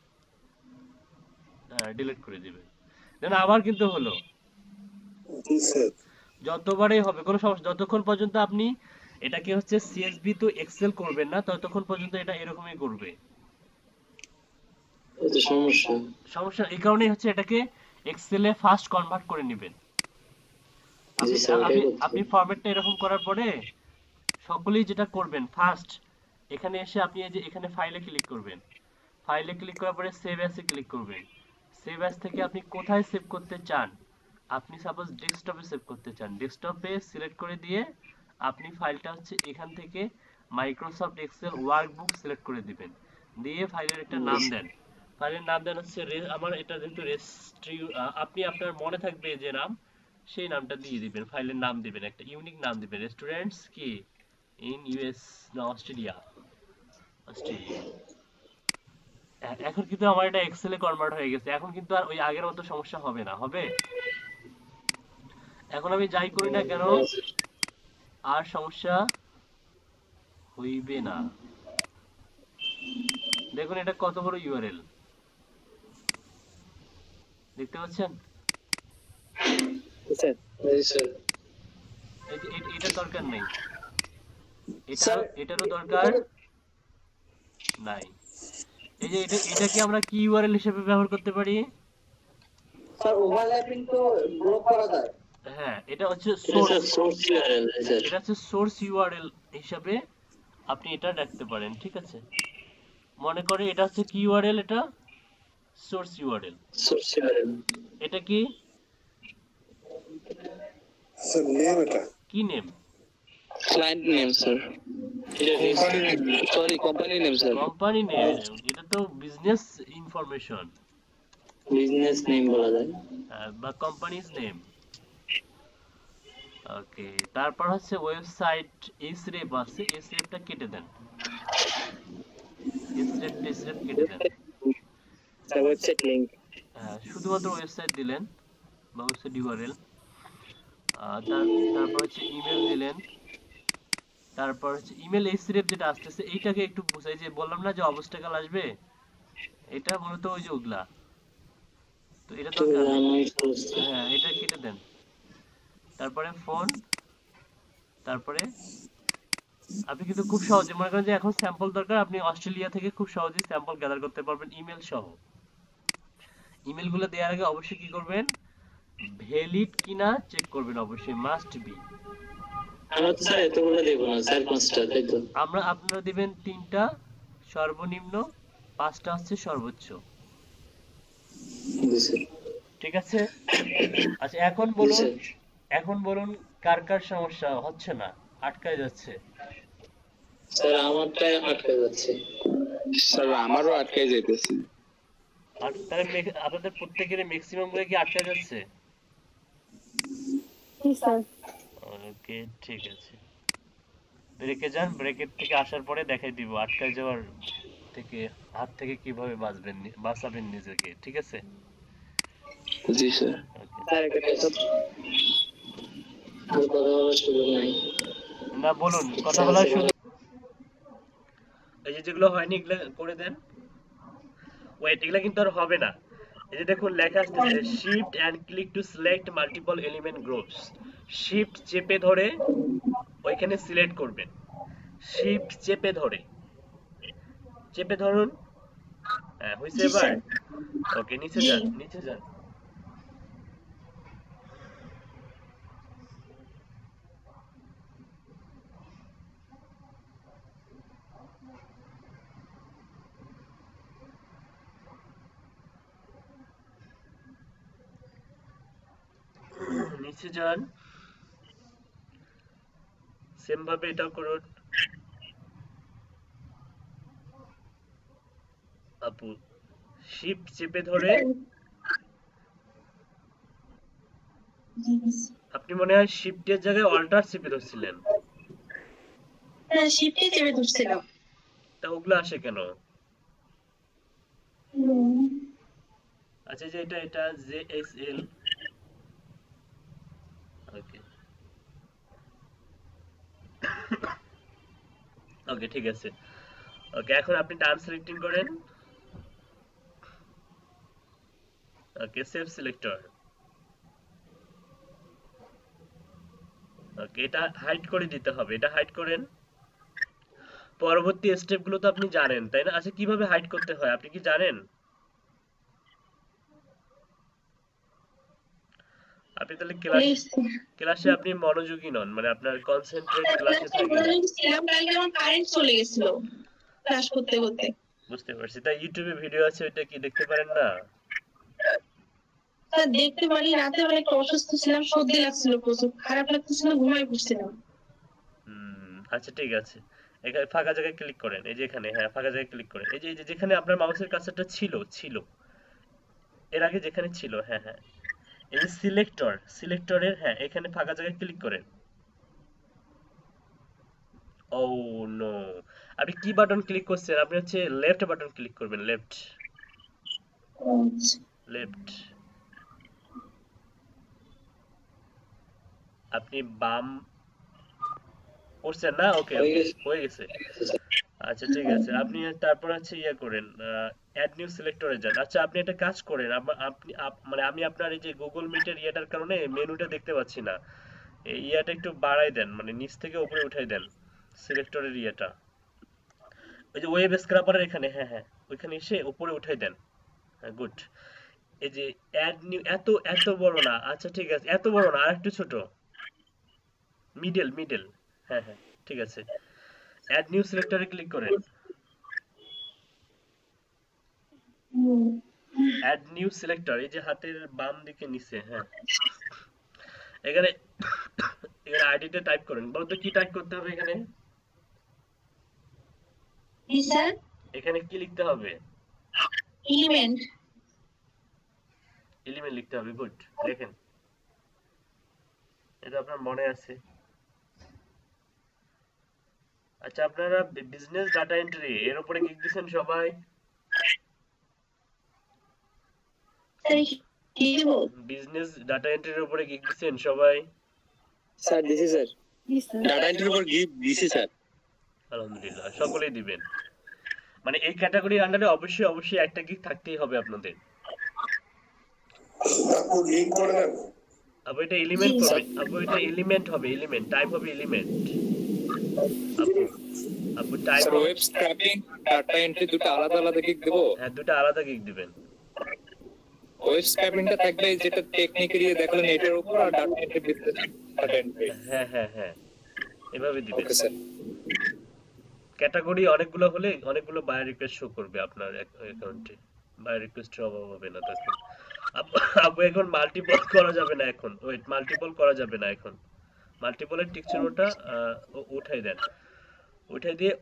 হ্যাঁ, ডিলিট করে দিবেন। দেন আবার কিন্তু হলো, জি স্যার। যতবারই হবে কোনো সমস্যা, যতক্ষণ পর্যন্ত আপনি এটাকে হচ্ছে সিএসভি তো এক্সেল করবেন না ততক্ষণ পর্যন্ত এটা এরকমই করবে। এটা সমস্যা এই কারণেই হচ্ছে এটাকে এক্সেলে ফাস্ট কনভার্ট করে নেবেন। আপনি ফরম্যাটটা এরকম করার পরে সকলেই যেটা করবেন, ফার্স্ট এখানে এসে আপনি এই যে এখানে ফাইলে ক্লিক করবেন। ফাইলে ক্লিক করার পরে সেভ অ্যাসে ক্লিক করবেন। সেভ অ্যাস থেকে আপনি কোথায় সেভ করতে চান, আপনি সাপোজ ডেস্কটপে সেভ করতে চান, ডেস্কটপে সিলেক্ট করে দিয়ে আপনি ফাইলটা হচ্ছে এখান থেকে মাইক্রোসফট এক্সেল ওয়ার্কবুক সিলেক্ট করে দিবেন। দিয়ে ফাইলের একটা নাম দেন। ফাইলের নাম দেন হচ্ছে আমার এটা যেহেতু আপনি আপনার মনে থাকবে যে নাম, সেই নামটা দিয়ে দিবেন। ফাইলের নাম দিবেন, একটা ইউনিক নাম দিবেন, রেস্টুরেন্টস কি ইন ইউএস না অস্ট্রেলিয়া। এখন কিন্তু আমার এটা এক্সেলে কনভার্ট হয়ে গেছে, এখন কিন্তু আর ওই আগের মতো সমস্যা হবে না। হবে? এখন আমি যাই করি না কেন আর সমস্যা হইবে না। দেখুন এটা কত বড় ইউআরএল, দেখতে পাচ্ছেন? এটা দরকার নেই, এটারও দরকার নাই। এই যে এটাকে আমরা কি ইউআরএল হিসেবে ব্যবহার করতে পারি? স্যার ওভারল্যাপিং তো গ্রুপ করা যায়। হ্যাঁ, এটা হচ্ছে সোর্স ইউআরএল। এটা হচ্ছে সোর্স ইউআরএল হিসেবে আপনি এটা রাখতে পারেন, ঠিক আছে? মনে করে এটা হচ্ছে কি ইউআরএল, এটা সোর্স ইউআরএল। এটা কি স্যার নেম, এটা কি name? Client name sir. Sorry, company name sir. Company name, এটা তো বিজনেস ইনফরমেশন, বিজনেস নেম বলা যায় বা কোম্পানিজ নেম। ওকে, তারপর হচ্ছে ওয়েবসাইট এসরেপ আছে, এসরেপটা কেটে দেন। এসরেপ কেটে দেন। ওয়েবসাইট লিংক, শুধুমাত্র ওয়েবসাইট দিলেন বা ওয়েবসাইট ইউআরএল। তারপর হচ্ছে ইমেল দিলেন। তারপর হচ্ছে ইমেল এইচসিএফ যেটা আসতেছে এইটাকে একটু বুঝাই, যে বললাম না যে অবস্টাকেল আসবে, এটা মূলত ওই যে ওগুলা, তো এটা দরকার নেই। হ্যাঁ এটা কেটে দেন। তারপরে ফোন, তারপরে আপনি কিন্তু খুব সহজে মনে করেন যে এখন স্যাম্পল দরকার, আপনি অস্ট্রেলিয়া থেকে খুব সহজেই স্যাম্পল গ্যাদার করতে পারবেন ইমেল সহ। ইমেলগুলো দেওয়ার আগে অবশ্যই কি করবেন, ভ্যালিড কিনা চেক করবেন, অবশ্যই মাস্ট বি। আমরা তো স্যার এতগুলো দেবো না, 4-5টা, তাই তো? আপনারা দিবেন 3টা সর্বনিম্ন, 5টা হচ্ছে সর্বোচ্চ, ঠিক আছে? আচ্ছা এখন বলুন কার কার সমস্যা হচ্ছে না, আটকায় যাচ্ছে? স্যার আমারটা আটকে যাচ্ছে। স্যার আমারও আটকে যাইতেছে। আর তাহলে আপনাদের প্রত্যেকের ম্যাক্সিমাম গুলো কি আটকায় যাচ্ছে? জি স্যার। ওকে ঠিক আছে, ব্রেকে যান, ব্রেকের থেকে আসার পরে দেখাই দিব আটকায় যাওয়ার থেকে হাত থেকে কিভাবে বাঁচাবেন নিজেকে, ঠিক আছে? জি স্যার। স্যার একটা কথা বলার সুযোগ নাই। না বলুন, কথা বলার সুযোগ। এই যে যেগুলো হয়নি এগুলো করে দেন। ওয়েট, এগুলো কিন্তু আর হবে না। এই যে দেখুন লেখা আসছে shift and click to select multiple element groups. Shift চেপে ধরে ওইখানে সিলেক্ট করবেন, শিফট চেপে ধরুন। হ্যাঁ হইছে এবার? ওকে নিচে যান। নিচে যান, সেম ভাবে এটাও করুন। আপু শিফট চেপে ধরে, আপনি মনে হয় শিফটের জায়গায় অল্টার চেপে ধরছিলেন। হ্যাঁ শিফটে চেপে ধরছিলাম। তা ওগুলো আসে কেন? আচ্ছা যে এটা JSL, ওকে ঠিক আছে। ওকে এখন আপনি ডান সিলেক্টিং করেন। Okay save selector. ওকে এটা হাইড করে দিতে হবে, এটা হাইড করেন। পরবর্তী স্টেপ গুলো তো আপনি জানেন তাই না? আচ্ছা কিভাবে হাইড করতে হয় আপনি কি জানেন? আপনি তাহলে ক্লাসে আপনি মনোযোগী নন, মানে আপনার কনসেন্ট্রেট ক্লাসে থাকে না। ছিলাম কালকে আমার কারেন্ট চলে গেছিল ক্লাস করতে। বুঝতে পারছি, তাই ইউটিউবে ভিডিও আছে ওইটা কি দেখতে পারেন না? স্যার দেখতে পারি, রাতে অনেক অসুস্থ ছিলাম, সর্দি লাগছিল, প্রচুর খারাপ লাগতেছিল, ঘুমাই পড়ছিলাম। আচ্ছা ঠিক আছে, এখানে ফাঁকা জায়গায় ক্লিক করেন, এই যে এখানে, হ্যাঁ ফাঁকা জায়গায় ক্লিক করেন, এই যে যেখানে আপনার মাউসের কার্সারটা ছিল এর আগে যেখানে ছিল, হ্যাঁ এই যে সিলেক্টরের, হ্যাঁ এখানে ফাঁকা জায়গায় ক্লিক করেন। ও নো, আপনি কি বাটন ক্লিক করছেন? আপনি হচ্ছে লেফট বাটন ক্লিক করবেন, লেফট। আপনি বাম করছেন না? ওকে হয়ে গেছে। আচ্ছা ঠিক আছে, আপনি তারপর হচ্ছে ইয়ে করেন, অ্যাড নিউ সিলেক্টরে যান। আচ্ছা আপনি একটা কাজ করেন, আপনি মানে আমি আপনার এই যে গুগল মিটের ইয়েটার কারণে মেনুটা দেখতে পাচ্ছি না, এই ইয়েটা একটু বাড়াই দেন, মানে নিচ থেকে উপরে উঠাই দেন সিলেক্টরের ইয়েটা, ওই যে ওয়েব স্ক্রাপারের এখানে, হ্যাঁ ওইখানে এসে উপরে উঠাই দেন। হ্যাঁ গুড। এই যে অ্যাড নিউ, এত বড় না, আচ্ছা ঠিক আছে, এত বড় না, আর একটু ছোট, মিডল, হ্যাঁ ঠিক আছে। অ্যাড নিউ সিলেক্টরে ক্লিক করেন, অ্যাড নিউ সিলেক্টর, এই যে হাতের বাম দিকে নিচে, হ্যাঁ এখানে আইডিটা টাইপ করেন। বলতো কি টাইপ করতে হবে এখানে? স্যার এখানে কি লিখতে হবে? এলিমেন্ট লিখতে হবে, গুড, লেখেন, এটা আপনার মনে আছে। আচ্ছা আপনারা বিজনেস ডাটা এন্ট্রি এর উপরে ক্লিক দিবেন সবাই? বিজনেস ডাটা এন্ট্রির উপরে ক্লিক দিবেন সবাই? স্যার দিছি স্যার। ডাটা এন্ট্রির উপর গিফট দিছি স্যার। আলহামদুলিল্লাহ, সকলেই দিবেন। মানে এই ক্যাটাগরির আন্ডারে অবশ্যই একটা গিগ থাকতেই হবে আপনাদের। আপু লিংক করে দেন। আপু এটা এলিমেন্ট হবে, আপু এটা এলিমেন্ট হবে, এলিমেন্ট টাইপ হবে এলিমেন্ট। আপু type sir web scraping data entry দুটো আলাদা আলাদা গিগ দেব? হ্যাঁ, দুটো আলাদা গিগ দিবেন। ওয়েব স্ক্র্যাপিংটা থাকবে যেটা টেকনিক্যালি দেখালেন এটার উপর, আর ডাটা এন্ট্রি ভিতরে ডাটা এন্ট্রি। হ্যাঁ এভাবে দিবেন। Okay sir. ক্যাটাগরি অনেকগুলো হলে অনেকগুলো বায়ার রিকোয়েস্ট শো করবে আপনার অ্যাকাউন্টে, বায়ার রিকোয়েস্টের অভাব হবে না তখন। আপু এখন মাল্টিপল করা যাবে না, এখন ওয়েট, মাল্টিপল করা যাবে না এখন। মাল্টিপলের টিক চিহ্নটা উঠাই দেন, উঠাই দিয়ে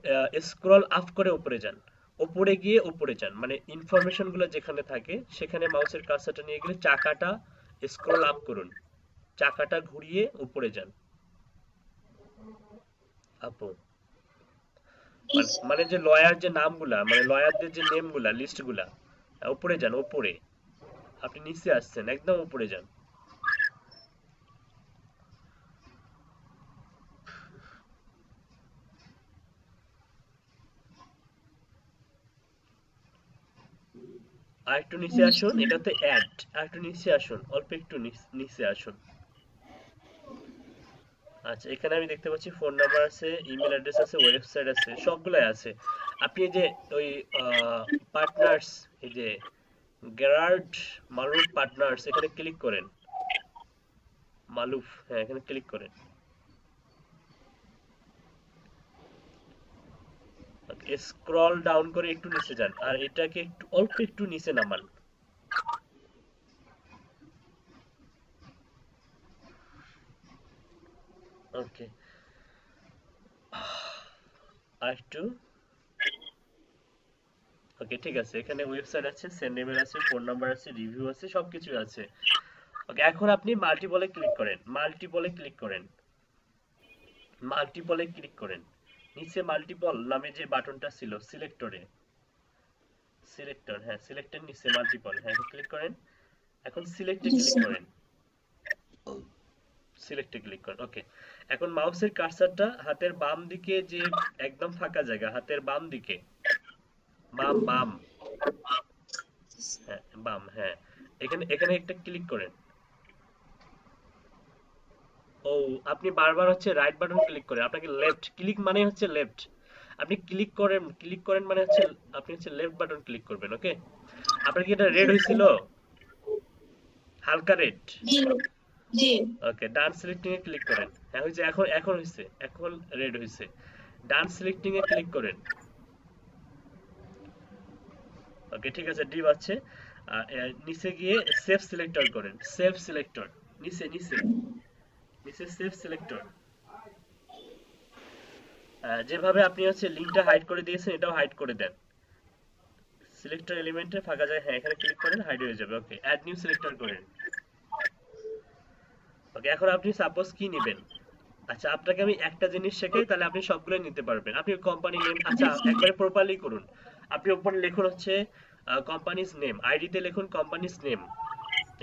স্ক্রল আপ করে উপরে যান, উপরে গিয়ে উপরে যান, মানে ইনফরমেশন গুলো যেখানে থাকে সেখানে মাউসের কার্সারটা নিয়ে গেলে চাকাটা স্ক্রল আপ করুন, চাকাটা ঘুরিয়ে উপরে যান আপু। মানে যে লয়ার যে নামগুলা, মানে লয়ারদের যে নেমগুলা, লিস্টগুলা, উপরে যান, উপরে। আপনি নিচে আসছেন, একদম উপরে যান। আর একটু নিচে আসুন, এটাতে অ্যাড, আর একটু নিচে আসুন, অল্প একটু নিচে আসুন। আচ্ছা, এখানে আমি দেখতে পাচ্ছি ফোন নাম্বার আছে, ইমেল অ্যাড্রেস আছে, ওয়েবসাইট আছে, সবগুলাই আছে। আপনি যে ওই পার্টনার্স, এই যে গেরার্ড মালুফ পার্টনার্স, এখানে ক্লিক করেন। মালুফ, হ্যাঁ এখানে ক্লিক করেন। স্ক্রল ডাউন করে একটু নিচে যান, আর এটাকে একটু অল্প একটু নিচে নামান। ওকে, আর একটু, ওকে ঠিক আছে। এখানে ওয়েবসাইট আছে, সেন্ড ইমেল আছে, ফোন নাম্বার আছে, রিভিউ আছে, সবকিছু আছে। ওকে, এখন আপনি মাল্টিপলে ক্লিক করেন, মাল্টিপলে ক্লিক করেন, মাল্টিপলে ক্লিক করেন। নিচে মাল্টিপল নামে যে বাটনটা ছিল সিলেক্টরে, সিলেক্টর, হ্যাঁ সিলেক্টের নিচে মাল্টিপল, হ্যাঁ ক্লিক করেন। এখন সিলেক্টে ক্লিক করেন, সিলেক্টে ক্লিক করেন। ওকে, এখন মাউসের কার্সারটা হাতের বাম দিকে, যে একদম ফাঁকা জায়গা হাতের বাম দিকে, বাম বাম, হ্যাঁ বাম, হ্যাঁ এখানে একটা ক্লিক করেন। ও, আপনি বারবার হচ্ছে রাইট বাটন ক্লিক করেন, আপনাকে লেফট ক্লিক মানে হচ্ছে লেফট, আপনি ক্লিক করেন মানে হচ্ছে আপনি হচ্ছে লেফট বাটন ক্লিক করবেন। ওকে, আপনার কি এটা রেড হয়েছিল? হালকা রেড? জি। ওকে, ডান সিলেক্টিং এ ক্লিক করেন। হ্যাঁ হয়েছে, এখন হয়েছে, এখন রেড হয়েছে। ডান সিলেক্টিং এ ক্লিক করেন। ওকে ঠিক আছে, ডিপ আছে। নিচে গিয়ে সেভ সিলেক্টর করেন, সেভ সিলেক্টর, নিচে সেভ সিলেক্টর। যেভাবে আপনি হচ্ছে লিংকটা হাইড করে দিয়েছেন, এটাও হাইড করে দেন। সিলেক্টর এলিমেন্টে ফাঁকা যায়, হ্যাঁ এখানে ক্লিক করেন, হাইড হয়ে যাবে। ওকে, অ্যাড নিউ সিলেক্টর করেন। ওকে, এখন আপনি সাপোজ কি নেবেন? আচ্ছা, আপনাকে আমি একটা জিনিস শেখাই, তাহলে আপনি সবগুলো নিতে পারবেন। আপনি কোম্পানি নেম, আচ্ছা একবারে প্রপারলি করুন। আপনি উপরে লিখুন হচ্ছে কোম্পানিজ নেম, আইডিতে লিখুন কোম্পানিজ নেম,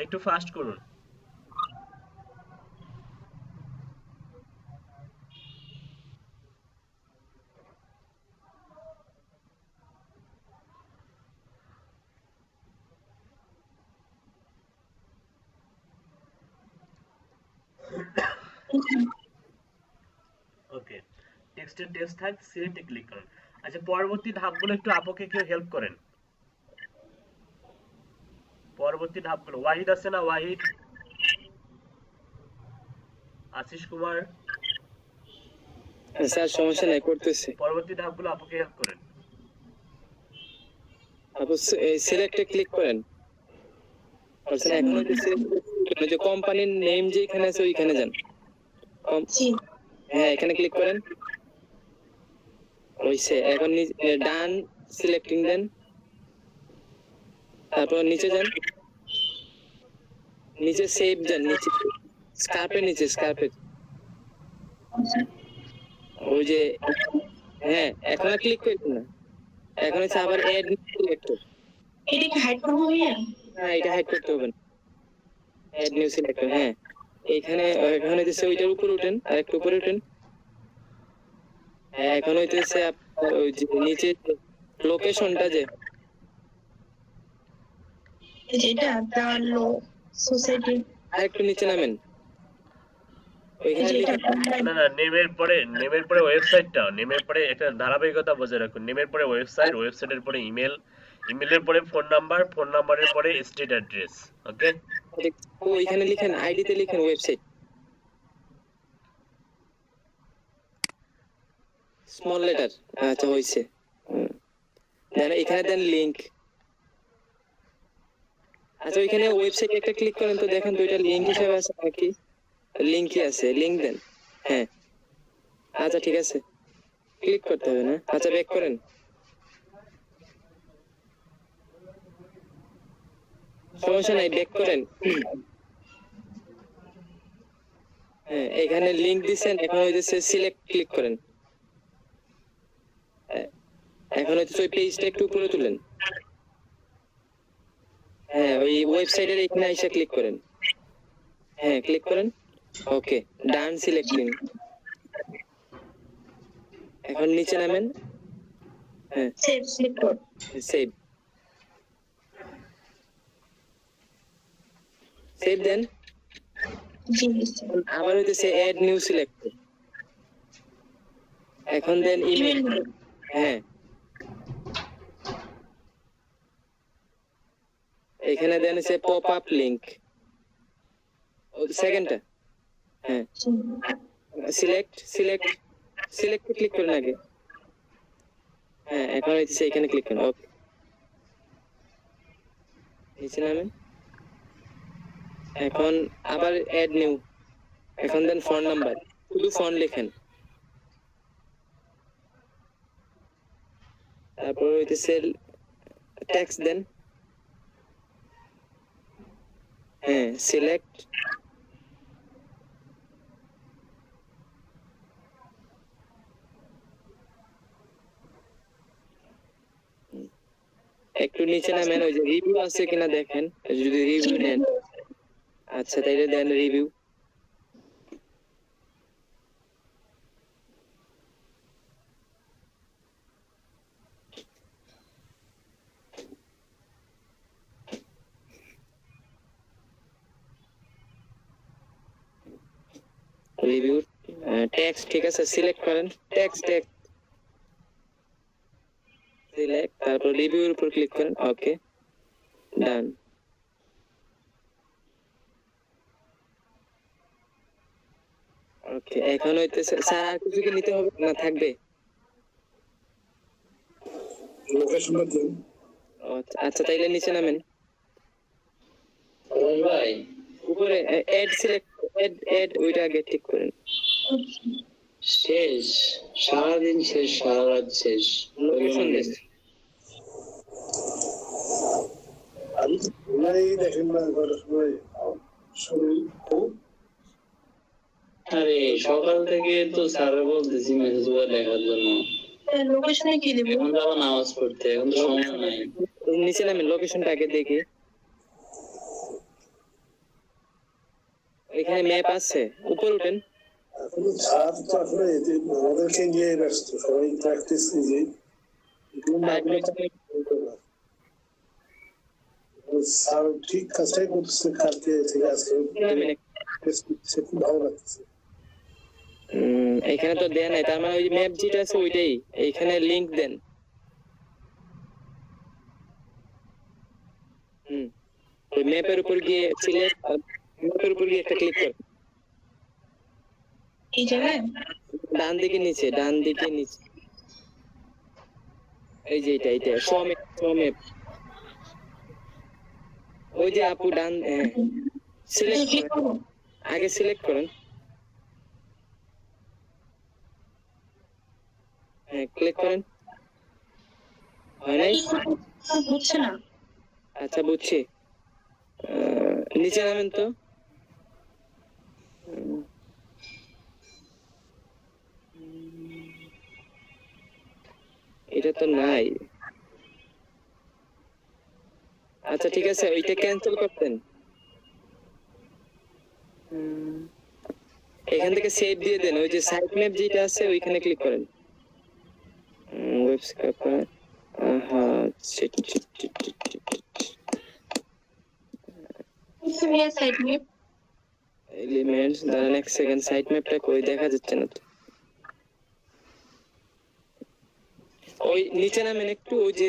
একটু ফাস্ট করুন। ওকে, টেক্সটের টেক্সট থাক, সিলেক্টে ক্লিক করুন। আচ্ছা, পরবর্তী ধাপগুলো একটু আপুকে কেউ হেল্প করেন। পরবর্তী ধাপগুলো ওয়াহিদ আছে না? ওয়াহিদ, আশিস কুমার। স্যার সমস্যা নাই, করতেছি। পরবর্তী ধাপগুলো আপুকে হেল্প করেন। আপু সিলেক্টে ক্লিক করেন। আচ্ছা, এখন যে কোম্পানির নেম যেখানে আছে ওইখানে যান। হ্যাঁ এখানে ক্লিক করেন। ওইসে এখন ডান সিলেক্টিং দেন, তারপর নিচে যান, নিচে সেভ যান, নিচে স্কার্পের নিচে, স্কার্পের ওই যে, হ্যাঁ এখন আর ক্লিক করবেন না, এখন হচ্ছে আবার অ্যাড সিলেক্টর। এটা কি হাইড করব ভাইয়া? হ্যাঁ এটা হাইড করতে হবে না, অ্যাড নিউ সিলেক্টর। হ্যাঁ এখানে যে ওইটার উপরে উঠেন, আর একটু উপরে উঠেন, হ্যাঁ, এখন হইতেছে আপনার ওই যে নিচে লোকেশনটা যে যেটা দাঁড়ালো সোসাইটি আরেকটু নিচে নামেন, ওইখানে যেটা লিখেন না না, নেমের পরে ওয়েবসাইটটা, নেমের পরে একটা ধারাবাহিকতা বজায় রাখুন। নেমের পরে ওয়েবসাইট, ওয়েবসাইটের পরে ইমেল, ইমেলের পরে ফোন নাম্বার, ফোন নাম্বারের পরে স্টেট অ্যাড্রেস। ওকে, ওইখানে লিখেন আইডি তে লিখেন ওয়েবসাইট, স্মল লেটার। আচ্ছা হইছে। দেন এখানে দেন লিংক। আচ্ছা ওইখানে ওয়েবসাইটে একটা ক্লিক করেন তো, দেখেন তো এটা লিংক হিসেবে আছে নাকি। লিংকই আছে, লিংক দেন। হ্যাঁ আচ্ছা ঠিক আছে, ক্লিক করতে হবে না। আচ্ছা ব্যাক করেন। সমস্যা নাই, ব্যাক করেন। হ্যাঁ এখানে লিংক দিছেন, এখন হইতেছে সিলেক্ট ক্লিক করেন। এখন হচ্ছে ওই পেজটা একটু উপরে তুলেন। হ্যাঁ ওই ওয়েবসাইটের এখানে এসে ক্লিক করেন। হ্যাঁ ক্লিক করেন। ওকে ডান সিলেক্টিং। এখন নিচে নামেন। হ্যাঁ সেভ সিলেক্ট কর সেভ, সেভ দেন। জি আবার হইতেছে অ্যাড নিউ সিলেক্ট। এখন দেন ইমেল। হ্যাঁ এখানে দেন হচ্ছে পপ আপ লিংক, সেকেন্ডটা। হ্যাঁ সিলেক্ট সিলেক্ট সিলেক্ট ক্লিক করেন আগে। হ্যাঁ এখন হইতেছে এখানে ক্লিক করেন। ওকে নিচে নামেন। এখন আবার অ্যাড নিউ। এখন দেন ফোন নাম্বার, শুধু ফোন লিখেন। তারপর হইতেছে টেক্সট দেন। হ্যাঁ সিলেক্ট। একটু নিচে নামেন, ওই যে রিভিউ আছে কিনা দেখেন, যদি রিভিউ নেন। আচ্ছা তাইলে দেন রিভিউ। রিভিউ টেক্সট ঠিক আছে, সিলেক্ট করেন টেক্সট টেক্সট সিলেক্ট, তারপর রিভিউর উপর ক্লিক করেন। ওকে ডান। ওকে এখন হইতেছে স্যার আর কিছু কি নিতে হবে না থাকবে? লোকেশনটা দিন। আচ্ছা তাইলে নিচে নামেন। ভাই উপরে এড সিলেক্ট, এড ওইটা আগে ঠিক করেন। শেষ, সারাদিন শেষ, সারা রাত শেষ। লোকেশন দেন। আমি দেখেন না করার সময় শরীর খুব আরে সকাল থেকে তো স্যার বলতেছি মেসেজ গুলো দেখার জন্য। লোকেশনে কি দেব? এখন যাবো নামাজ পড়তে, এখন তো সময় নাই। নিচে নামেন, লোকেশনটা আগে দেখি। এখানে ম্যাপ আছে, উপরে উঠেন। এখন ছাড় তো আসলে আমাদেরকে নিয়ে ব্যস্ত, সবাই প্র্যাকটিস নিজে স্যার ঠিক কাজটাই করতেছে কালকে থেকে আজকে, খুব ভালো লাগতেছে। এখানে তো দেয়া নাই, তার মানে ওই ম্যাপ যেটা আছে ওইটাই। এইখানে লিংক দেন। ওই ম্যাপের উপর গিয়ে সিলেক্ট, ম্যাপের উপর গিয়ে একটা ক্লিক করেন। এই জায়গায় ডান দিকে নিচে, ডান দিকে নিচে, এই যে এটা এটা শো ম্যাপ, শো ম্যাপ। ওই যে আপু ডান, হ্যাঁ সিলেক্ট করেন, আগে সিলেক্ট করেন। হ্যাঁ ক্লিক করেন। হয় নাই? বুঝছে না। আচ্ছা বুঝছি। নিচে নামেন তো। এটা তো নাই। আচ্ছা ঠিক আছে, ওইটা ক্যান্সেল করতেন। এখান থেকে সেভ দিয়ে দেন। ওই যে সাইট ম্যাপ যেটা আছে ওইখানে ক্লিক করেন। সাবস্ক্রাইব করেন। হ্যাঁ সিরিয়াস সাইড ম্যাপ এলিমেন্টস, দাঁড়ান এক সেকেন্ড, সাইট ম্যাপটা কই দেখা যাচ্ছে না তো। ওই নিচে নামেন একটু, ওই যে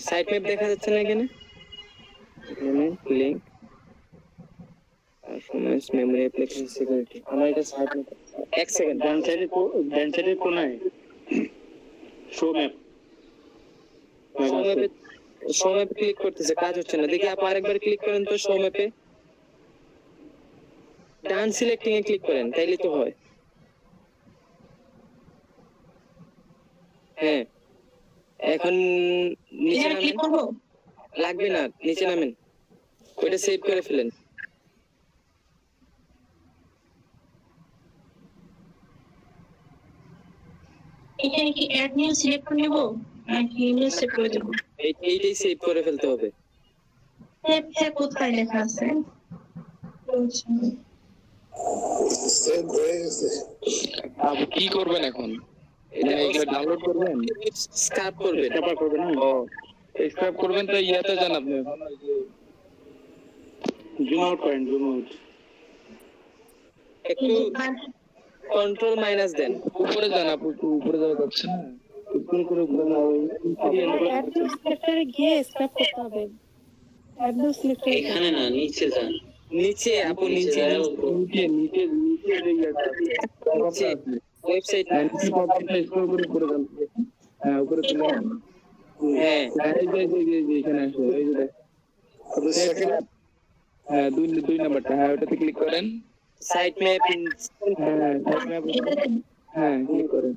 সাইট ম্যাপ দেখা যাচ্ছে না এখানে, link performance memory application security. আমার এটা সাইট ম্যাপ, এক সেকেন্ড, ডান সাইডে কোনায় শো ম্যাপ, শো ম্যাপে ক্লিক করতেছে, কাজ হচ্ছে না। দেখি আপু আরেকবার ক্লিক করেন তো শো ম্যাপে, ডান সিলেক্টিং এ ক্লিক করেন, তাইলে তো হয়। হ্যাঁ এখন নিচে এখানে ক্লিক নামেন, করব লাগবে না, নিচে নামেন, ওইটা সেভ করে ফেলেন। এখানে কি অ্যাড নিউ সিলেক্ট করে নেব নাকি নিউ সেভ করে দেব? এইটাই সেভ করে ফেলতে হবে। সেভ কোথায় লেখা আছে? সেভ হয়ে গেছে। আপনি কি করবেন এখন? এটা এটা ডাউনলোড করবেন, স্ক্রাপ করবেন, ট্যাপ করবেন না, ও স্ক্রাইব করবেন, তো ইয়াতে যান আপনি, জুম আউট করেন, জুম আউট একটু কন্ট্রোল মাইনাস দেন, উপরে যান আপু, একটু উপরে যাওয়া যাচ্ছে না? উপরে করে উপরে না, ওই অ্যাডমিন সিলেক্টরে গিয়ে স্ক্র্যাপ করতে হবে। অ্যাডমিন সিলেক্টরে এখানে না, নিচে যান। নিচে আপু, নিচে নিচে নিচে নিচে যে ইয়াটা আছে, ওয়েবসাইট, নিচে পপটা স্ক্রল করে উপরে যান। হ্যাঁ উপরে চলে যান। হ্যাঁ এই যে এখানে আসো, এই যে আপনি সেকেন্ড হ্যাঁ দুই নাম্বারটা, হ্যাঁ ওটাতে ক্লিক করেন। সাইট ম্যাপ, হ্যাঁ হ্যাঁ ক্লিক করেন।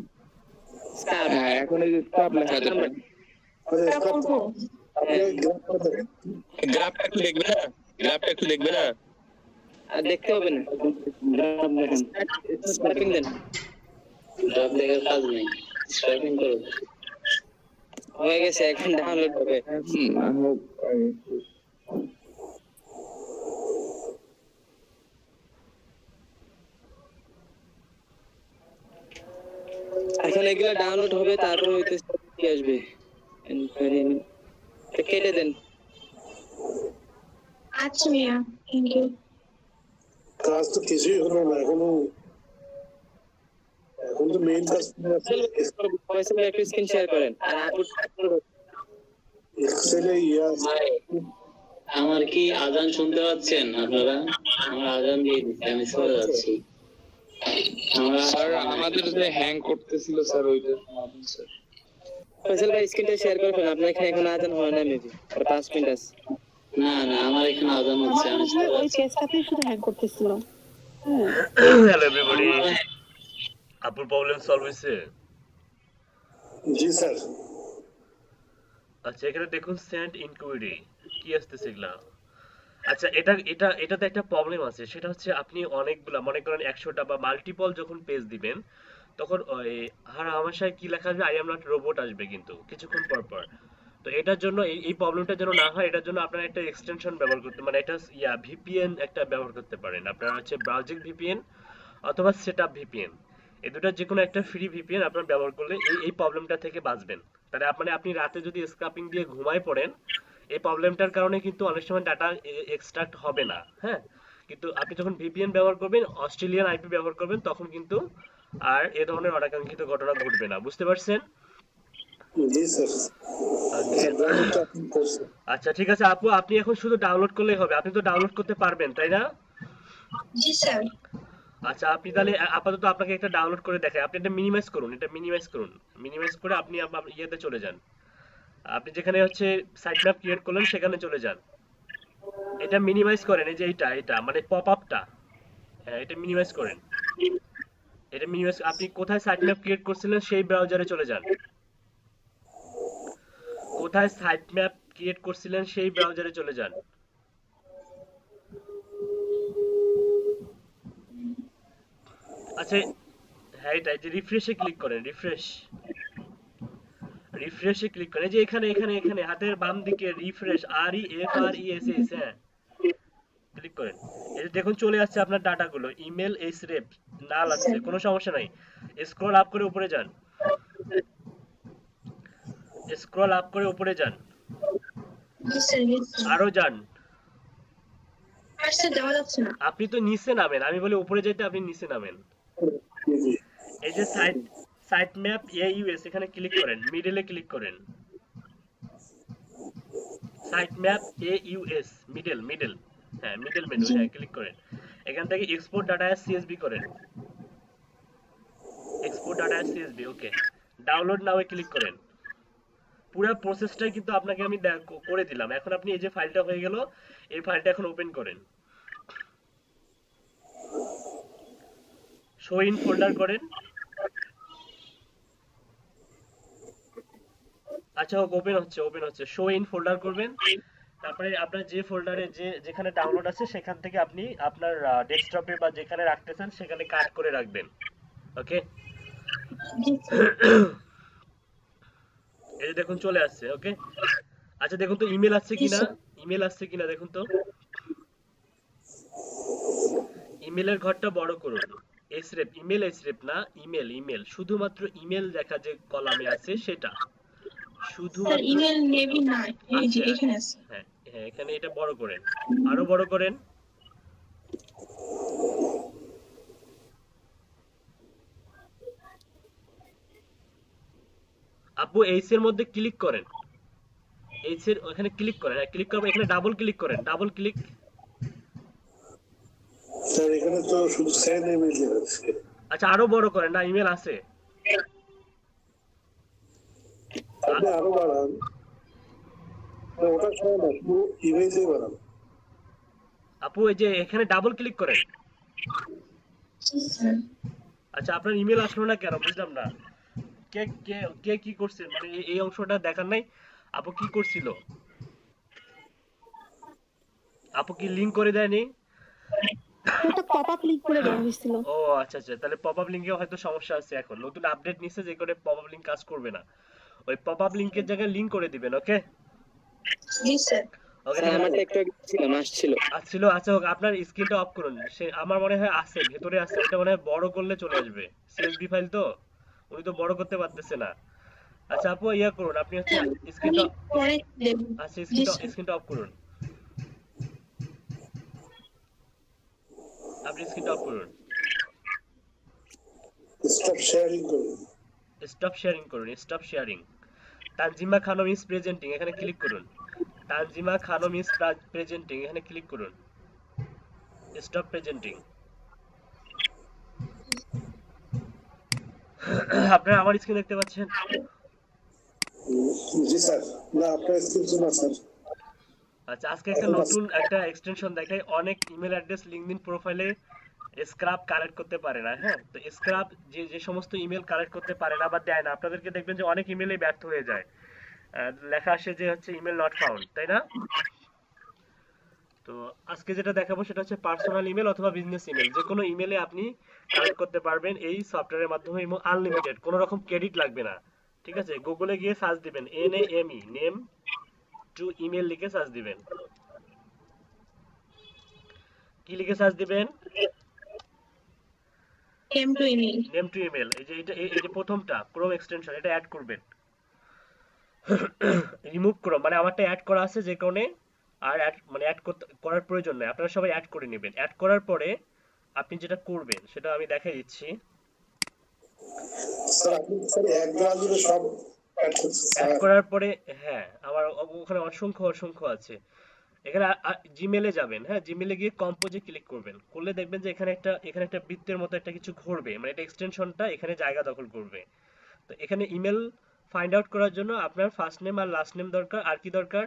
স্ক্রাপ, হ্যাঁ এখন এই যে স্টপ লেখা আছে, গ্রাফটা একটু দেখবে না, গ্রাফটা একটু দেখবে না। আর দেখতে হবে না, গ্রাফ দেখেন, স্ক্র্যাপিং দেন, ড্রপ দেখার কাজ নেই, স্ক্র্যাপিং করো। হয়ে গেছে, এখন ডাউনলোড হবে। এখন এগুলো ডাউনলোড হবে, তারপর হইতে কি আসবে, কেটে দেন। আচ্ছা মিয়া, থ্যাংক ইউ। কাজ তো কিছুই হলো না এখনো, এখন তো মেইন কাজ ভয়েসে একটা স্ক্রিন শেয়ার করেন, আর আপু এক্সেলে ইয়া ভাই, আমার কি আজান শুনতে পাচ্ছেন আপনারা? আমার আজান দিয়ে দিচ্ছে, আমি চলে যাচ্ছি। স্যার আমাদের যে হ্যাং করতেছিল স্যার, ওইটা সমাধান স্যার। ফয়সাল ভাই স্ক্রিনটা শেয়ার করে ফেলেন, আপনার এখানে এখন আজান হয় না, মেবি আর 5 মিনিট আছে। না না, আমার এখানে আজান হচ্ছে, আমি চলে ওই যাচ্ছি। পেজটাতেই শুধু হ্যাং করতেছিল। হ্যালো এভরিবডি, আপুর প্রবলেম সলভ হয়েছে? জি স্যার। আচ্ছা এখানে দেখুন সেন্ড ইনকোয়ারি কি আসতেছে এগুলা। আচ্ছা এটাতে একটা প্রবলেম আছে, সেটা হচ্ছে আপনি অনেকগুলা, মনে করেন 100টা বা মাল্টিপল যখন পেজ দিবেন, তখন ওই হামেশাই কি লেখা আসবে, আই এম নট রোবট আসবে কিন্তু কিছুক্ষণ পর পর। তো এটার জন্য এই প্রবলেমটা যেন না হয়, এটার জন্য আপনারা একটা এক্সটেনশন ব্যবহার করতে, মানে এটা ভিপিএন একটা ব্যবহার করতে পারেন। আপনারা হচ্ছে ব্রাউজিং ভিপিএন অথবা সেটআপ ভিপিএন, এই দুটো যে কোনো একটা ফ্রি ভিপিএন আপনারা ব্যবহার করলে এই প্রবলেমটা থেকে বাঁচবেন। তাহলে মানে আপনি রাতে যদি স্ক্র্যাপিং দিয়ে ঘুমায় পড়েন, এই প্রবলেমটার কারণে কিন্তু অনেক সময় ডাটা এক্সট্রাক্ট হবে না। হ্যাঁ, কিন্তু আপনি যখন ভিপিএন ব্যবহার করবেন, অস্ট্রেলিয়ান আইপি ব্যবহার করবেন, তখন কিন্তু আর এ ধরনের অনাকাঙ্ক্ষিত ঘটনা ঘটবে না। বুঝতে পারছেন? জি স্যার। আচ্ছা ঠিক আছে আপু, আপনি এখন শুধু ডাউনলোড করলেই হবে। আপনি তো ডাউনলোড করতে পারবেন তাই না? জি স্যার। আচ্ছা আপনি তাহলে আপাতত আপনাকে একটা ডাউনলোড করে দেখাই। আপনি এটা মিনিমাইজ করুন, মিনিমাইজ করে আপনি ইয়েতে চলে যান, আপনি যেখানে হচ্ছে সাইট ম্যাপ ক্রিয়েট করলেন সেখানে চলে যান। এটা মিনিমাইজ করেন, এই যে এটা মানে পপ আপটা, হ্যাঁ এটা মিনিমাইজ করেন। এটা মিনিমাইজ, আপনি কোথায় সাইট ম্যাপ ক্রিয়েট করছিলেন সেই ব্রাউজারে চলে যান, কোথায় সাইট ম্যাপ ক্রিয়েট করছিলেন সেই ব্রাউজারে চলে যান। আচ্ছা হ্যাঁ এটা, যে রিফ্রেশে ক্লিক করেন, রিফ্রেশে ক্লিক করেন, এই যে এখানে হাতের বাম দিকে রিফ্রেশ, REFRESH, হ্যাঁ ক্লিক করেন। এই যে দেখুন চলে আসছে আপনার ডাটাগুলো, ইমেল এসরেপ নাল আছে, কোনো সমস্যা নাই। স্ক্রল আপ করে উপরে যান, স্ক্রল আপ করে উপরে যান, জি স্যার, জি স্যার। আরো যান। স্যার যাওয়া যাচ্ছে না। আপনি তো নিচে নামেন, আমি বলি উপরে যেতে, আপনি নিচে নামেন। এই যে সাইট ম্যাপ AUS এখানে ক্লিক করেন, মিডলে ক্লিক করেন। সাইট ম্যাপ AUS মিডল, হ্যাঁ মিডল মেনু, হ্যাঁ ক্লিক করেন। এখান থেকে এক্সপোর্ট ডাটা অ্যাজ CSV করেন, এক্সপোর্ট ডাটা অ্যাজ CSV, ওকে। ডাউনলোড নাও ক্লিক করেন। পুরো প্রসেসটাই কিন্তু আপনাকে আমি করে দিলাম। এখন আপনি এই যে ফাইলটা হয়ে গেল, এই ফাইলটা এখন ওপেন করেন, শো ইন ফোল্ডার করেন। আচ্ছা ওপেন হচ্ছে, শো ইন ফোল্ডার করবেন। তারপরে আপনার যে ফোল্ডারে যেখানে ডাউনলোড আছে সেখান থেকে আপনি আপনার ডেস্কটপে বা যেখানে রাখতে চান সেখানে কাট করে রাখবেন, ওকে। এই যে দেখুন চলে আসছে, ওকে। আচ্ছা দেখুন তো ইমেল আসছে কিনা, দেখুন তো। ইমেলের ঘরটা বড় করুন, এসরেপ, ইমেল এসরেপ না, ইমেল, শুধুমাত্র ইমেল দেখা যে কলামে আছে সেটা, স্যার ইমেল নেভি না, এই যে এখানে আছে। হ্যাঁ হ্যাঁ, এখানে এটা বড় করেন, আরো বড় করেন। আপু এইচ এর মধ্যে ক্লিক করেন, এইচ এর ওখানে ক্লিক করেন, ক্লিক করবেন, এখানে ডাবল ক্লিক করেন, ডাবল ক্লিক। স্যার এখানে তো শুধু সেন্ড ইমেল আছে। আচ্ছা আরো বড় করেন, না ইমেল আছে, আপনি আরো বাড়ান, ওটা ছাড়া না, শুধু ইমেজে বাড়ান। আপু এই যে এখানে ডাবল ক্লিক করেন। আচ্ছা আপনার ইমেল আসলো না কেন বুঝলাম না, কে কে কে কি করছেন, মানে এই অংশটা দেখার নাই। আপু কি করছিল, আপু কি লিংক করে দেয়নি? ওটা পপআপ ক্লিক করে দেওয়া হয়েছিল। ও আচ্ছা আচ্ছা, তাহলে পপআপ লিংকে হয়তো সমস্যা আছে। এখন নতুন আপডেট নিছে যে করে পপআপ লিংক কাজ করবে না, ওই পপআপ লিংকের জায়গায় লিংক করে দিবেন, ওকে। জি স্যার। ওকে আমারটা একটু আসছিল। আচ্ছা হোক, আপনার স্ক্রিনটা অফ করুন। সে আমার মনে হয় আছে, ভেতরে আছে, ওটা মনে হয় বড় করলে চলে আসবে, CSV ফাইল তো, উনি তো বড় করতে পারতেছে না। আচ্ছা আপু ইয়া করুন, আপনি হচ্ছে স্ক্রিনটা, আচ্ছা স্ক্রিনটা অফ করুন, আপনি স্ক্রিনটা অফ করুন, স্টপ শেয়ারিং করুন, stop sharing. Tanjima Khanam is presenting, এখানে ক্লিক করুন, তানজিমা খানম ইজ প্রেজেন্টিং, এখানে ক্লিক করুন, স্টপ প্রেজেন্টিং। আপনারা আমার স্ক্রিন দেখতে পাচ্ছেন? জি স্যার, না আপনার স্ক্রিন না স্যার। আচ্ছা আজকে একটা নতুন একটা এক্সটেনশন দেখাই, অনেক ইমেল অ্যাড্রেস লিংকডইন প্রোফাইলে স্ক্রাব কালেক্ট করতে পারে না। হ্যাঁ, তো স্ক্রাব যে সমস্ত ইমেল কালেক্ট করতে পারে না বা দেয় না, আপনাদেরকে দেখবেন যে অনেক ইমেলই ব্যর্থ হয়ে যায়, লেখা আসে যে হচ্ছে ইমেল নট ফাউন্ড, তাই না? তো আজকে যেটা দেখাবো সেটা হচ্ছে পার্সোনাল ইমেল অথবা বিজনেস ইমেল, যে কোনো ইমেলে আপনি কালেক্ট করতে পারবেন এই সফটওয়্যারের মাধ্যমে, এবং আনলিমিটেড, কোনো রকম ক্রেডিট লাগবে না। ঠিক আছে, গুগলে গিয়ে সার্চ দিবেন NAME, নেম টু ইমেল লিখে সার্চ দিবেন। কি লিখে সার্চ দিবেন? Name to email. এই যে প্রথমটা ক্রোম এক্সটেনশন, এটা অ্যাড করবেন, রিমুভ ক্রোম, মানে আমারটা অ্যাড করা আছে যে কারণে আর অ্যাড করার প্রয়োজন নেই, আপনারা সবাই অ্যাড করে নেবেন। অ্যাড করার পরে আপনি যেটা করবেন সেটা আমি দেখাই দিচ্ছি। স্যার আপনি স্যার এক ব্রাউজারে সব অ্যাড করার পরে, হ্যাঁ আমার ওখানে অসংখ্য আছে। এখানে জিমেলে যাবেন, হ্যাঁ জিমেলে গিয়ে কম্পোজে ক্লিক করবেন, করলে দেখবেন যে এখানে একটা বৃত্তের মতো একটা কিছু ঘুরবে, মানে এটা এক্সটেনশনটা এখানে জায়গা দখল করবে। তো এখানে ইমেল ফাইন্ড আউট করার জন্য আপনার ফার্স্ট নেম আর লাস্ট নেম দরকার, আর কি দরকার?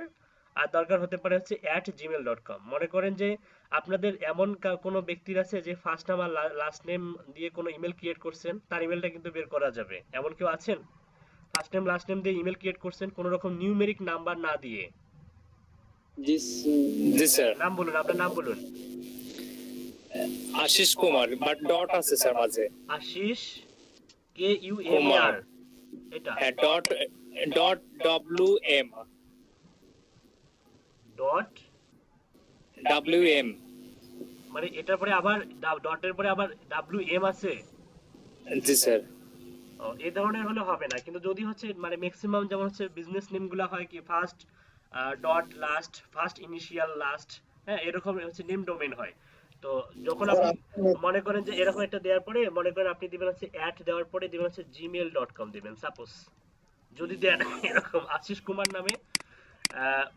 আর দরকার হতে পারে হচ্ছে @gmail.com। মনে করেন যে আপনাদের এমন কোনো ব্যক্তির আছে যে ফার্স্ট নেম আর লাস্ট নেম দিয়ে কোনো ইমেল ক্রিয়েট করছেন, তার ইমেলটা কিন্তু বের করা যাবে। এমন কেউ আছেন ফার্স্ট নেম লাস্ট নেম দিয়ে ইমেল ক্রিয়েট করছেন কোনো রকম নিউমেরিক নাম্বার না দিয়ে? জি স্যার। নাম বলুন, আপনার নাম বলুন। আশিস কুমার, বাট ডট আছে স্যার মাঝে। আশিস KUMAR, এটা ডট WM, মানে এটার পরে আবার ডটের পরে আবার WM আছে? জি স্যার। এই ধরনের হলে হবে না, কিন্তু যদি হচ্ছে মানে ম্যাক্সিমাম যেমন হচ্ছে বিজনেস নেম গুলা হয় কি first dot last, first initial last, হ্যাঁ এরকম হচ্ছে নেম ডোমেইন হয়। তো যখন আপনি মনে করেন যে এরকম একটা দেওয়ার পরে মনে করেন আপনি দিবেন হচ্ছে অ্যাট দেওয়ার পরে দিবেন হচ্ছে gmail.com দিবেন সাপোজ, যদি দেন এরকম আশিস কুমার নামে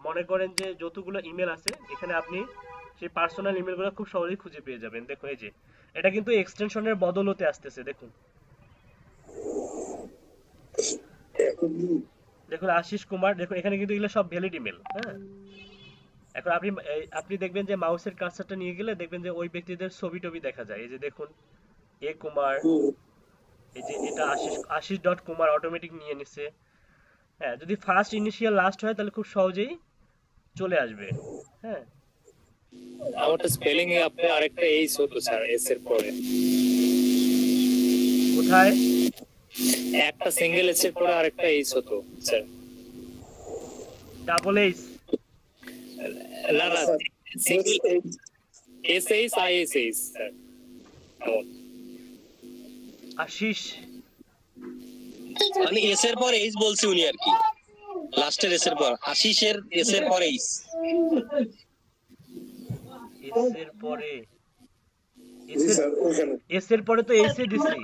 মনে করেন যে যতগুলো ইমেল আছে এখানে আপনি সেই পার্সোনাল ইমেলগুলো খুব সহজেই খুঁজে পেয়ে যাবেন। দেখুন এই যে এটা কিন্তু এক্সটেনশনের বদলতে আসতেছে, দেখুন দেখুন আশিস কুমার, দেখুন এখানে কিন্তু এগুলো সব ভ্যালিড ইমেল। হ্যাঁ এখন আপনি দেখবেন যে মাউসের কার্সারটা নিয়ে গেলে দেখবেন যে ওই ব্যক্তিদের ছবি টবি দেখা যায়। এই যে দেখুন এ কুমার, এই যে এটা আশিস ডট কুমার অটোমেটিক নিয়ে নিছে। হ্যাঁ যদি ফার্স্ট ইনিশিয়াল লাস্ট হয় তাহলে খুব সহজেই চলে আসবে। হ্যাঁ আমারটা স্পেলিং এ আপনি আরেকটা এইচ হতো স্যার, এস এর পরে কোথায় একটা সিঙ্গেল এস এর পরে আরেকটা এইচ হতো স্যার, ডাবল এইচ না না single S H I S H sir. Ashish মানে এস এর পর এইচ বলছি উনি আর কি, লাস্টের এস এর পর আশিসের এস এর পর এইচ, এস এর পরে এস এর পরে তো এইচ এ দিছি,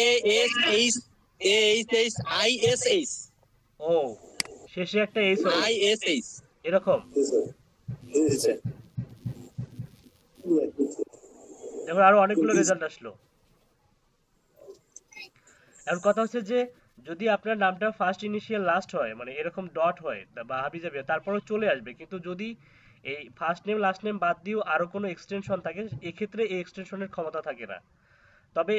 A S H, A H H I S H, ও শেষে একটা এইচ হবে আই এস এইচ এরকম। দেখো আরো অনেকগুলো রেজাল্ট আসলো। এখন কথা হচ্ছে যে যদি আপনার নামটা ফার্স্ট ইনিশিয়াল লাস্ট হয় মানে এরকম ডট হয় বা হাবি যাবে তারপরেও চলে আসবে, কিন্তু যদি এই ফার্স্ট নেম লাস্ট নেম বাদ দিয়েও আরো কোনো এক্সটেনশন থাকে এক্ষেত্রে এই এক্সটেনশনের ক্ষমতা থাকে না। তবে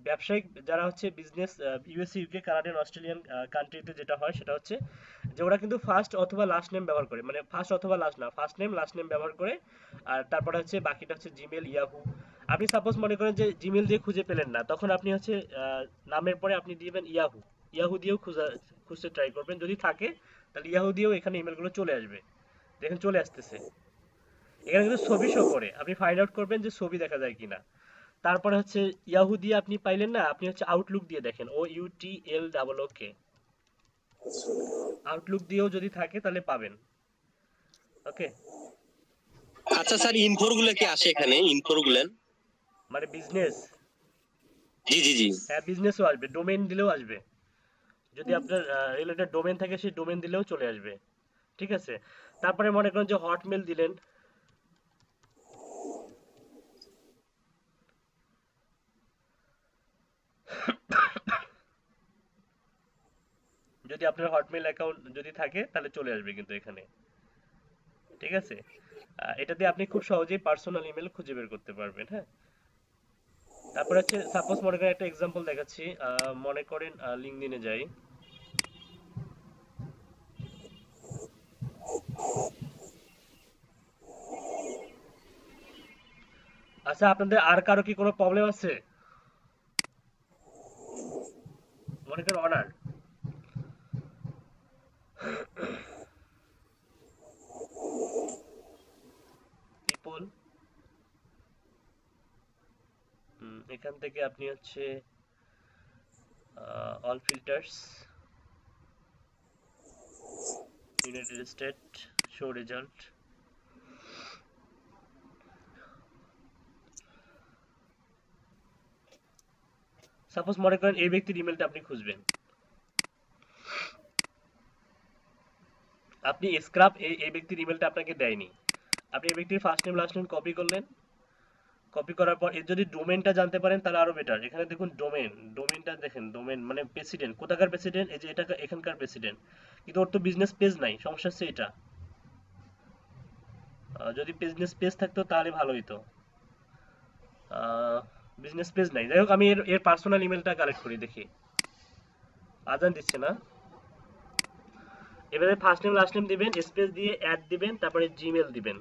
ব্যবসায়িক যারা হচ্ছে business US UK Canadian Australian কান্ট্রিতে যেটা হয় সেটা হচ্ছে যে ওরা কিন্তু ফার্স্ট অথবা লাস্ট নেম ব্যবহার করে, মানে ফার্স্ট অথবা লাস্ট না, ফার্স্ট নেম লাস্ট নেম ব্যবহার করে। আর তারপরে হচ্ছে বাকিটা হচ্ছে জিমেল ইয়াহু। আপনি সাপোজ মনে করেন যে জিমেল দিয়ে খুঁজে পেলেন না, তখন আপনি হচ্ছে নামের পরে আপনি দিবেন ইয়াহু, ইয়াহু দিয়েও খুঁজতে ট্রাই করবেন, যদি থাকে তাহলে ইয়াহু দিয়েও এখানে ইমেলগুলো চলে আসবে। দেখেন চলে আসতেছে, এখানে কিন্তু ছবি শো করে, আপনি ফাইন্ড আউট করবেন যে ছবি দেখা যায় কিনা। তারপরে হচ্ছে ইয়াহু দিয়ে আপনি পাইলেন না, আপনি হচ্ছে আউটলুক দিয়ে দেখেন, OUTLOOK, আউটলুক দিয়েও যদি থাকে তাহলে পাবেন। ওকে আচ্ছা স্যার ইনফোর গুলো কি আসে এখানে, ইনফোর গুলো মানে বিজনেস, জি জি জি হ্যাঁ বিজনেসও আসবে, ডোমেইন দিলেও আসবে, যদি আপনার রিলেটেড ডোমেইন থাকে সেই ডোমেইন দিলেও চলে আসবে। ঠিক আছে, তারপরে মনে করেন যে হটমেল দিলেন, যদি আপনার হটমেল অ্যাকাউন্ট যদি থাকে তাহলে চলে আসবে কিন্তু এখানে। ঠিক আছে, এটা দিয়ে আপনি খুব সহজেই পার্সোনাল ইমেল খুঁজে বের করতে পারবেন। হ্যাঁ তারপর হচ্ছে সাপোজ মনে করেন একটা এক্সাম্পল দেখাচ্ছি, মনে করেন লিঙ্কডইনে যাই, আচ্ছা আপনাদের আর কারো কি কোনো প্রবলেম আছে? মনে করেন অনার পিপল, এখান থেকে আপনি হচ্ছে all filters, United state, show result, suppose মনে করেন এই ব্যক্তির ইমেলটা আপনি খুঁজবেন, আপনি স্ক্রাপ এই ব্যক্তির ইমেলটা আপনাকে দেয়নি, আপনি এই ব্যক্তির first name last name copy করলেন, কপি করার পর এর যদি ডোমেইনটা জানতে পারেন তাহলে আরো বেটার। এখানে দেখুন ডোমেইনটা দেখেন, ডোমেইন মানে প্রেসিডেন্ট, কোথাকার প্রেসিডেন্ট, এই যে এটা এখানকার প্রেসিডেন্ট, কিন্তু ওর তো বিজনেস পেজ নাই, সমস্যা হচ্ছে এটা। যদি বিজনেস পেজ থাকতো তাহলে ভালো হতো, বিজনেস পেজ নাই। যাই হোক আমি এর পার্সোনাল ইমেলটা কালেক্ট করি, দেখি আজান দিচ্ছে না। এবারে ফার্স্ট নেম লাস্ট নেম দিবেন, স্পেস দিয়ে অ্যাড দিবেন, তারপরে জিমেল দিবেন,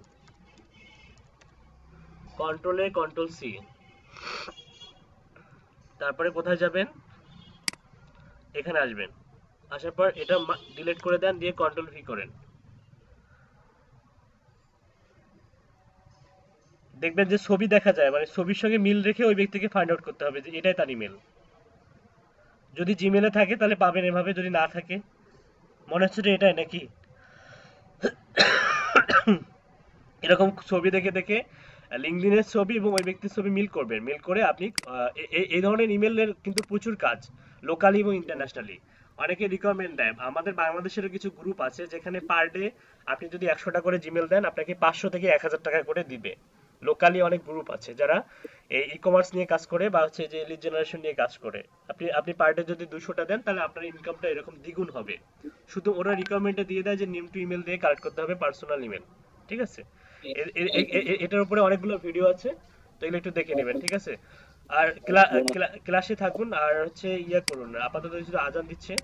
কন্ট্রোল সি, তারপরে কোথায় যাবেন, এখানে আসবেন, আসার পর এটা ডিলিট করে দেন, দিয়ে কন্ট্রোল ভি করেন, দেখবেন যে ছবি দেখা যায়, মানে ছবির সঙ্গে মিল রেখে ওই ব্যক্তিকে ফাইন্ড আউট করতে হবে যে এটাই তার ইমেল। যদি জিমেলে থাকে তাহলে পাবেন এভাবে, যদি না থাকে মনে হচ্ছে যে এটাই নাকি এরকম ছবি দেখে দেখে লিঙ্কডইনের ছবি এবং ওই ব্যক্তির ছবি মিল করবেন। মিল করে আপনি এই ধরনের ইমেলের কিন্তু প্রচুর কাজ, লোকালি এবং ইন্টারন্যাশনালি। অনেকে রিকমেন্ড দেয়, আমাদের বাংলাদেশেরও কিছু গ্রুপ আছে যেখানে পার ডে আপনি যদি 100টা করে জিমেল দেন আপনাকে 500 থেকে 1000 টাকা করে দিবে। লোকালি অনেক গ্রুপ আছে যারা এই ই-কমার্স নিয়ে কাজ করে বা হচ্ছে যে লিড জেনারেশন নিয়ে কাজ করে। আপনি পার ডে যদি 200টা দেন তাহলে আপনার ইনকামটা এরকম দ্বিগুণ হবে। শুধু ওরা রিকমেন্ডে দিয়ে দেয় যে নেম টু ইমেল দিয়ে কালেক্ট করতে হবে, পার্সোনাল ইমেল। ঠিক আছে, এটার উপরে অনেকগুলো ভিডিও আছে, তো এগুলো একটু দেখে নেবেন। ঠিক আছে, আর ক্লাসে থাকুন, আর হচ্ছে ইয়ে করুন, আপাতত শুধু আজান দিচ্ছে।